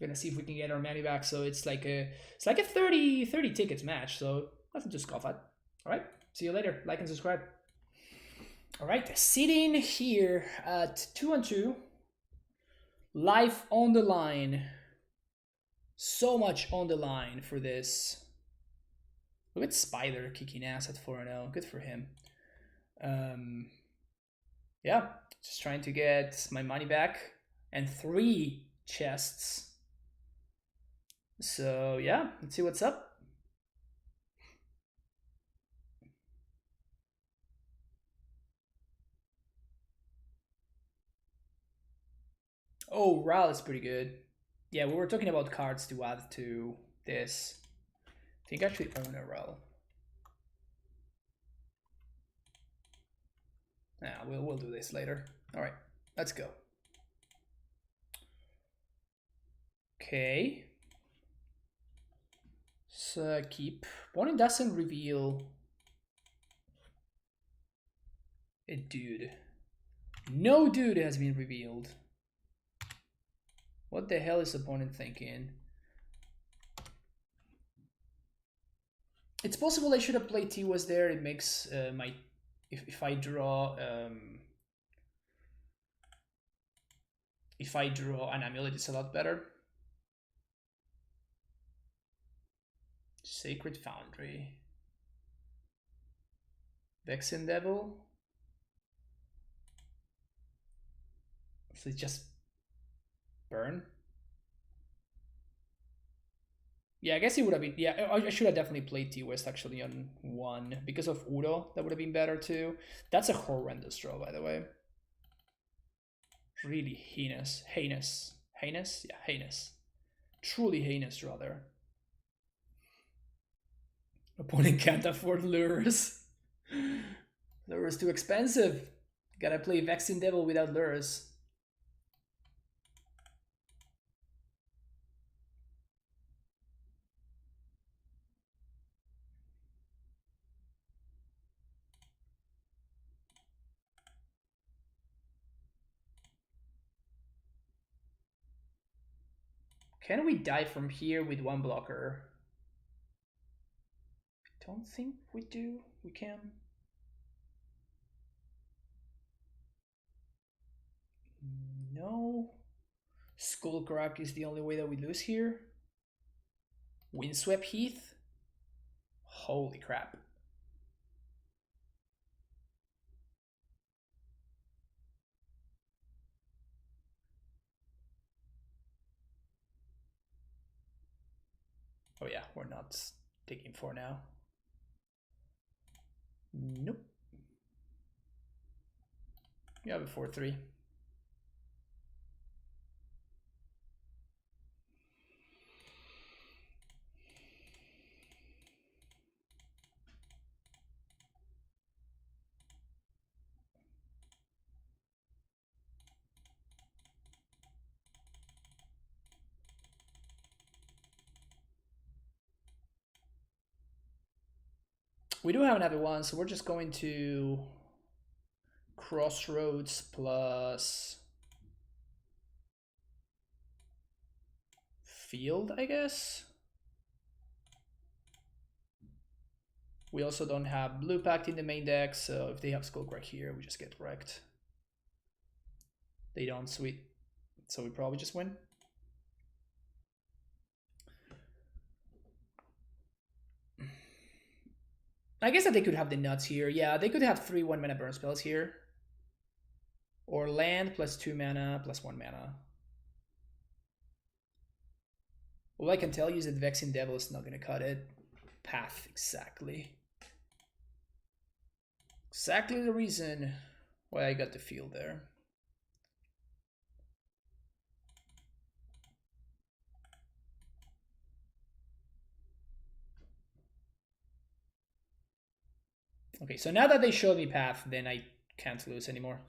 We're gonna see if we can get our money back. So it's like a 30 tickets match. So nothing to scoff at. All right, see you later. Like and subscribe. All right, sitting here at 2 and 2. Life on the line. So much on the line for this. Look at Spider kicking ass at 4-0. Good for him. Yeah, just trying to get my money back. and 3 chests. So yeah, let's see what's up. Oh, Ral is pretty good. Yeah, we were talking about cards to add to this. I think I actually own a Ral. Yeah, we'll do this later. All right, let's go. Okay. So keep. Opponent doesn't reveal a dude. No dude has been revealed. What the hell is opponent thinking? It's possible I should have played T-Was there. It makes my... If I draw... if I draw an AmuLIT, it's a lot better. Sacred Foundry. Vexen Devil. So it's just burn. Yeah, I guess it would have been... Yeah, I should have definitely played T-West actually on 1. Because of Uro, that would have been better too. That's a horrendous draw, by the way. Really heinous. Heinous. Heinous? Yeah, heinous. Truly heinous draw there. Opponent can't afford Lurrus. Lurrus too expensive. Gotta play Vexen Devil without Lurrus. Can we die from here with 1 blocker? I don't think we do. We can. No. Skullcrack is the only way that we lose here. Windswept Heath? Holy crap. Oh yeah, we're not taking 4 now. Nope. You have a 4-3. We do have another one, so we're just going to Crossroads plus Field, I guess. We also don't have Blue Pact in the main deck, so if they have Skullcrack here, we just get wrecked. They don't, sweet. So we probably just win. I guess that they could have the nuts here. Yeah, they could have 3 1-mana burn spells here. Or land plus 2 mana plus 1 mana. All I can tell you is that Vexen Devil is not going to cut it. Path, exactly. Exactly the reason why I got the field there. Okay, so now that they showed me path, then I can't lose anymore.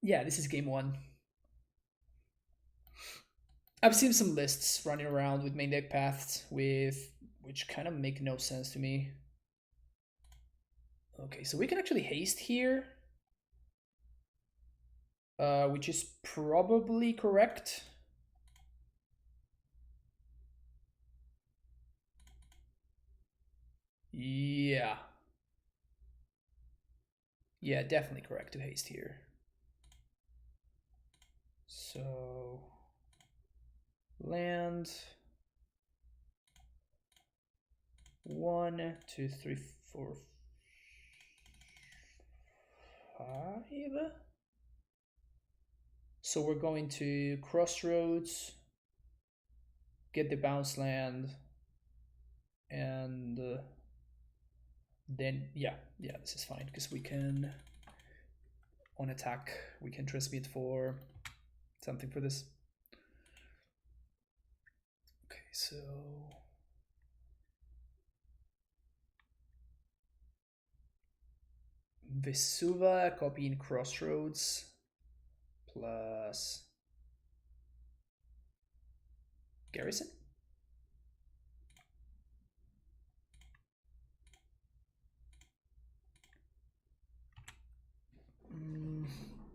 Yeah, this is game 1. I've seen some lists running around with main deck paths which kind of make no sense to me. Okay, so we can actually haste here, which is probably correct. Yeah. Yeah, definitely correct to haste here. So land 1, 2, 3, 4. 5. So we're going to Crossroads, get the bounce land, and then yeah, this is fine because we can on attack we can transmit for something for this. Okay, so Vesuva, copying Crossroads, plus Garrison.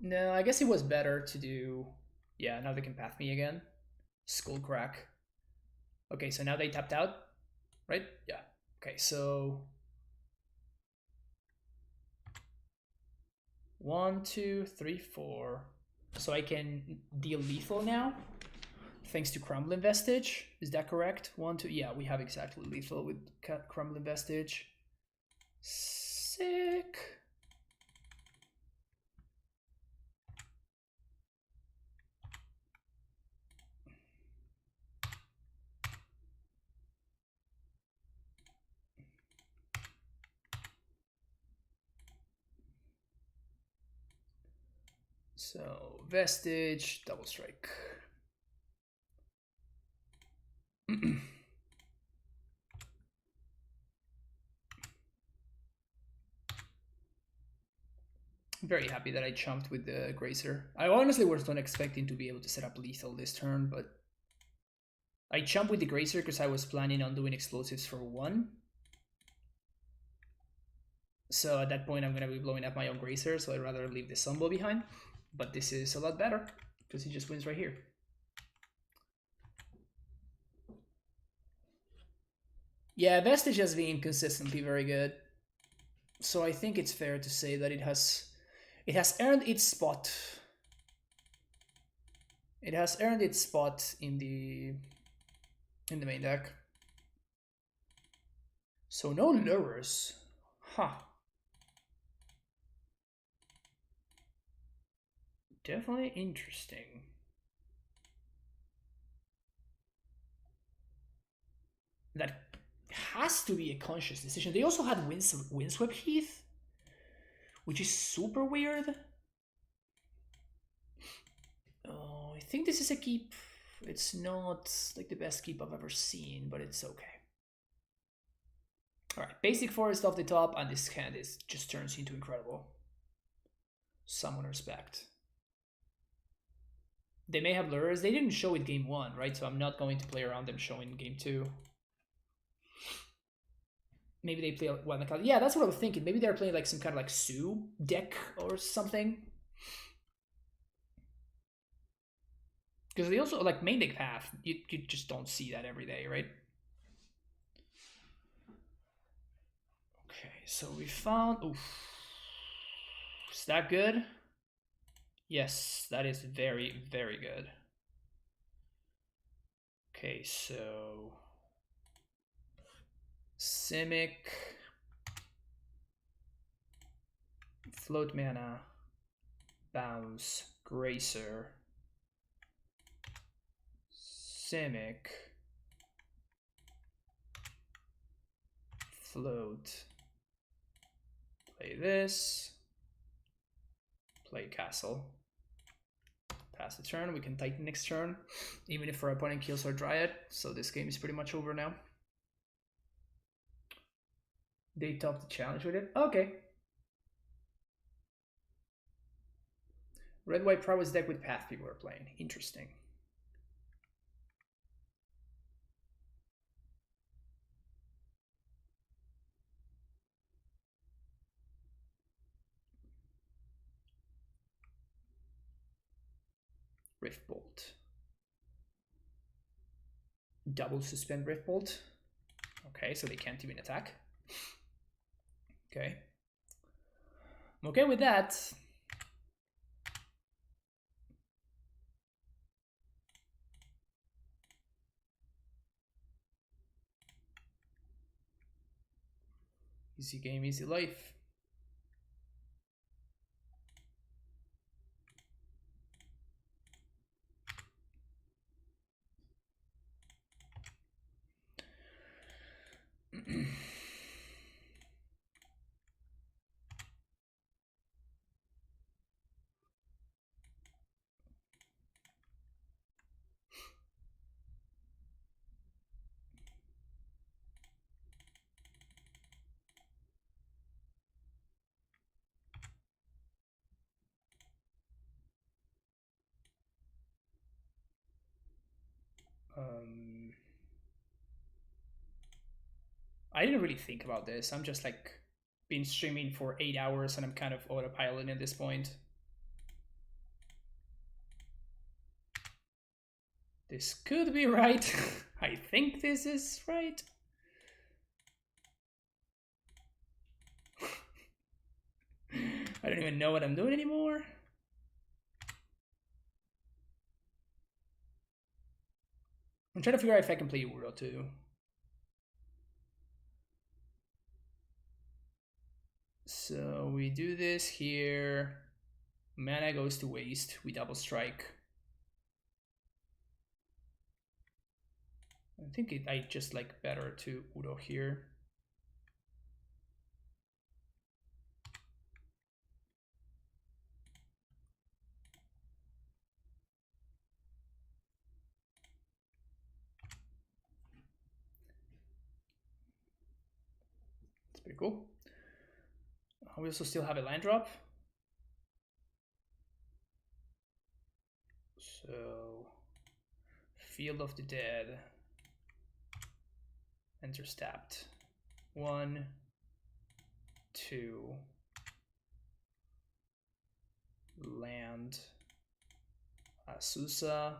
No, I guess it was better to do... Yeah, now they can path me again. Skullcrack. Okay, so now they tapped out, right? Yeah. Okay, so 1, 2, 3, 4. So I can deal lethal now, thanks to Crumbling Vestige. Is that correct? 1, 2. Yeah, we have exactly lethal with Crumbling Vestige. Sick. So Vestige, double strike. Very happy that I chumped with the Grazer. I honestly was not expecting to be able to set up lethal this turn, but I chumped with the Grazer because I was planning on doing explosives for 1. So at that point I'm going to be blowing up my own Grazer, so I'd rather leave the Sunbow behind. But this is a lot better because he just wins right here. Yeah, Vestige has been consistently very good. So I think it's fair to say that it has earned its spot. It has earned its spot in the main deck. So no Lurrus. Huh. Definitely interesting. That has to be a conscious decision. They also had Windswept Heath, which is super weird. Oh, I think this is a keep. It's not like the best keep I've ever seen, but it's okay. Alright, basic forest off the top, and this hand just turns into incredible. Summon Respect. They may have Lurrus. They didn't show it game 1, right? So I'm not going to play around them showing game 2. Maybe they play one. Yeah, that's what I was thinking. Maybe they're playing like some kind of like Sue deck or something. Because they also like main deck path. You just don't see that every day, right? Okay, so we found. Oof. Is that good? Yes, that is very, very good. Okay, so Simic, float mana, bounce, Grazer, Simic, float, play this, play castle, pass the turn. We can Titan next turn, even if our opponent kills our Dryad. So this game is pretty much over now. They top the challenge with it. Okay. Red-white prowess deck with path people are playing. Interesting. Riftbolt. Double suspend Riftbolt. Okay, so they can't even attack. Okay. I'm okay with that. Easy game, easy life. I didn't really think about this. I'm just like been streaming for 8 hours and I'm kind of autopiloting at this point. This could be right. I think this is right. I don't even know what I'm doing anymore. I'm trying to figure out if I can play Uro too. So we do this here. Mana goes to waste. We double strike. I think I just like better to Uro here. It's pretty cool. We also still have a land drop. So, Field of the Dead. Enter Stabbed. 1, 2. Land. Asusa.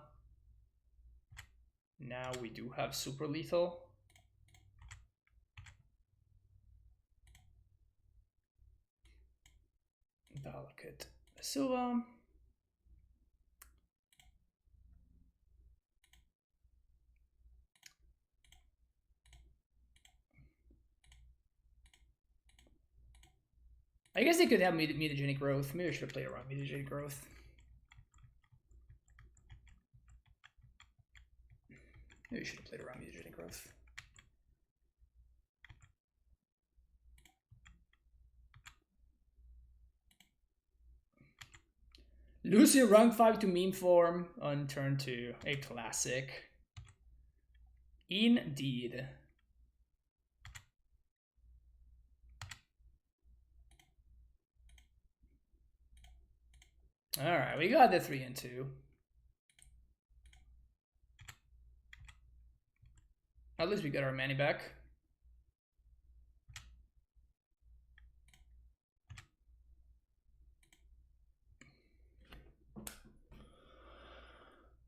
Now we do have super lethal. Delicate. So, I guess they could have mutagenic growth. Maybe I should have played around mutagenic growth. Maybe I should have played around mutagenic growth. Lose your rank 5 to meme form on turn 2. A classic. Indeed. Alright, we got the 3 and 2. At least we got our money back.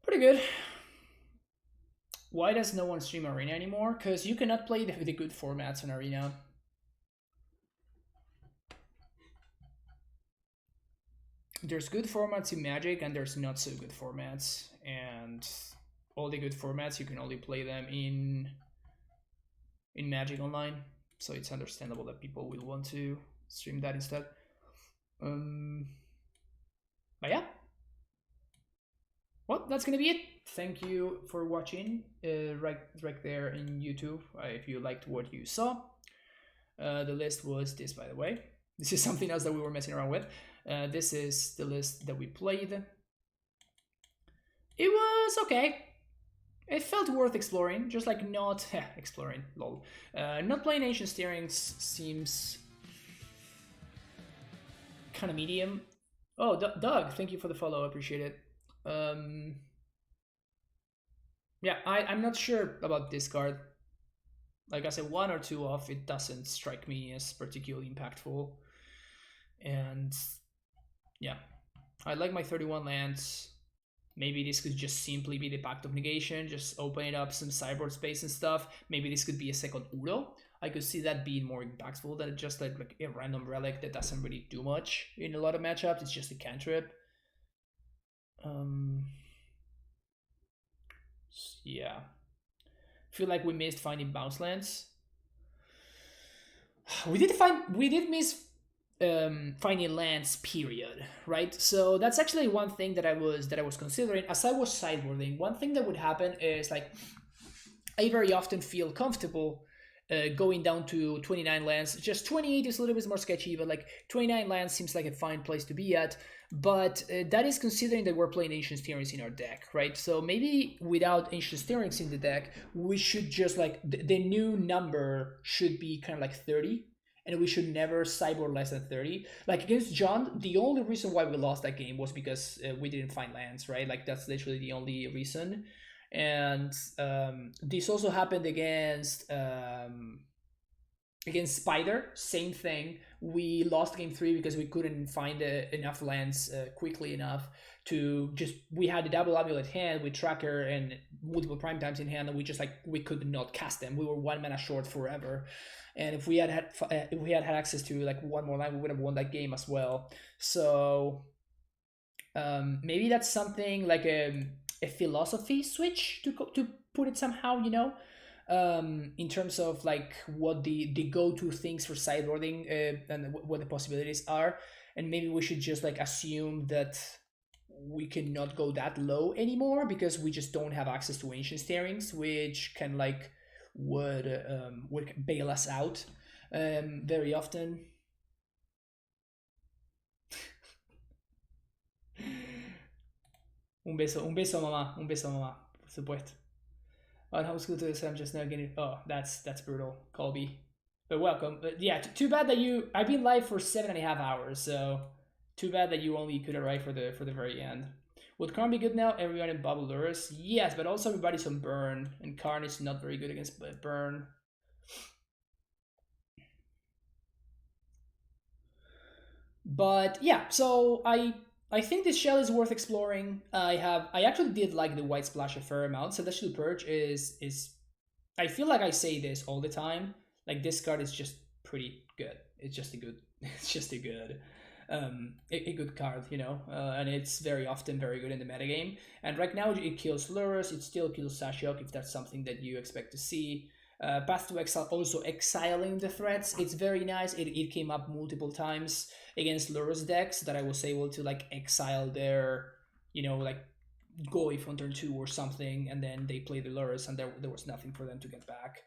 Pretty good. Why does no one stream Arena anymore? Because you cannot play the good formats in Arena. There's good formats in Magic and there's not so good formats. And all the good formats, you can only play them in Magic Online. So it's understandable that people will want to stream that instead. But yeah. Well, that's gonna be it. Thank you for watching right there in YouTube if you liked what you saw. The list was this, by the way. This is something else that we were messing around with. This is the list that we played. It was okay. It felt worth exploring, just like not exploring, lol. Not playing Ancient Steerings seems kind of medium. Oh, Doug, thank you for the follow, I appreciate it. Yeah, I'm not sure about this card. Like I said, 1 or 2 off, it doesn't strike me as particularly impactful. And yeah, I like my 31 lands. Maybe this could just simply be the Pact of Negation, just opening up some sideboard space and stuff. Maybe this could be a second Uro. I could see that being more impactful than just like a random relic that doesn't really do much in a lot of matchups. It's just a cantrip. Yeah. Feel like we missed finding bounce lands. We did miss finding lands, period, right? So that's actually one thing that I was considering as I was sideboarding. One thing that would happen is like I very often feel comfortable going down to 29 lands. Just 28 is a little bit more sketchy, but like 29 lands seems like a fine place to be at. But that is considering that we're playing Ancient Steerings in our deck, right? So maybe without Ancient Steerings in the deck, we should just like the new number should be kind of like 30. And we should never sideboard less than 30. Like against John, the only reason why we lost that game was because we didn't find lands, right? Like that's literally the only reason. And this also happened against Spider. Same thing. We lost game 3 because we couldn't find enough lands quickly enough to just. We had the double AmuLIT hand with Tracker and multiple prime times in hand, and we could not cast them. We were 1 mana short forever, and if we had access to like one more line, we would have won that game as well. So maybe that's something like a philosophy switch to put it somehow, in terms of like what the go-to things for sideboarding and what the possibilities are. And maybe we should just like assume that we cannot go that low anymore because we just don't have access to ancient steerings, which can like would bail us out very often. Un beso mamá, por supuesto. On homeschool to this, I'm just now getting. Oh, that's brutal, Colby. But welcome. But yeah, too bad that you. I've been live for 7.5 hours, so too bad that you only could arrive for the very end. Would Karn be good now? Everyone in Bubble Lurrus? Yes, but also everybody's on Burn, and Karn is not very good against Burn. But yeah, so I think this shell is worth exploring. I actually did like the White Splash a fair amount. Celestial Purge is I feel like I say this all the time. Like this card is just pretty good. It's just a good a good card, and it's very often very good in the metagame. And right now it kills Lurrus, it still kills Sashiok if that's something that you expect to see. Path to Exile also exiling the threats. It's very nice. It came up multiple times against Lurrus decks that I was able to like exile their, like Goif on turn 2 or something, and then they play the Lurrus and there was nothing for them to get back.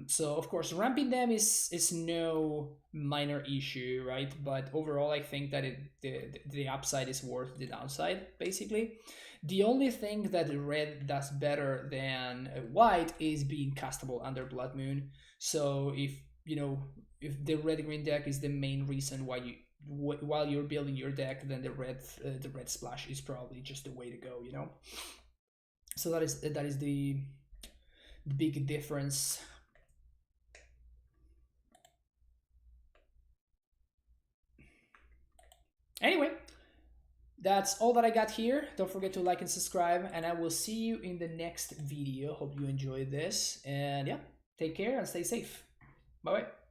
So of course ramping them is no minor issue, right? But overall I think that the upside is worth the downside, basically. The only thing that red does better than white is being castable under Blood Moon. So if the red green deck is the main reason why while you're building your deck, then the red splash is probably just the way to go, So that is the big difference. Anyway, that's all that I got here. Don't forget to like and subscribe, and I will see you in the next video. Hope you enjoyed this, and yeah, take care and stay safe. Bye bye.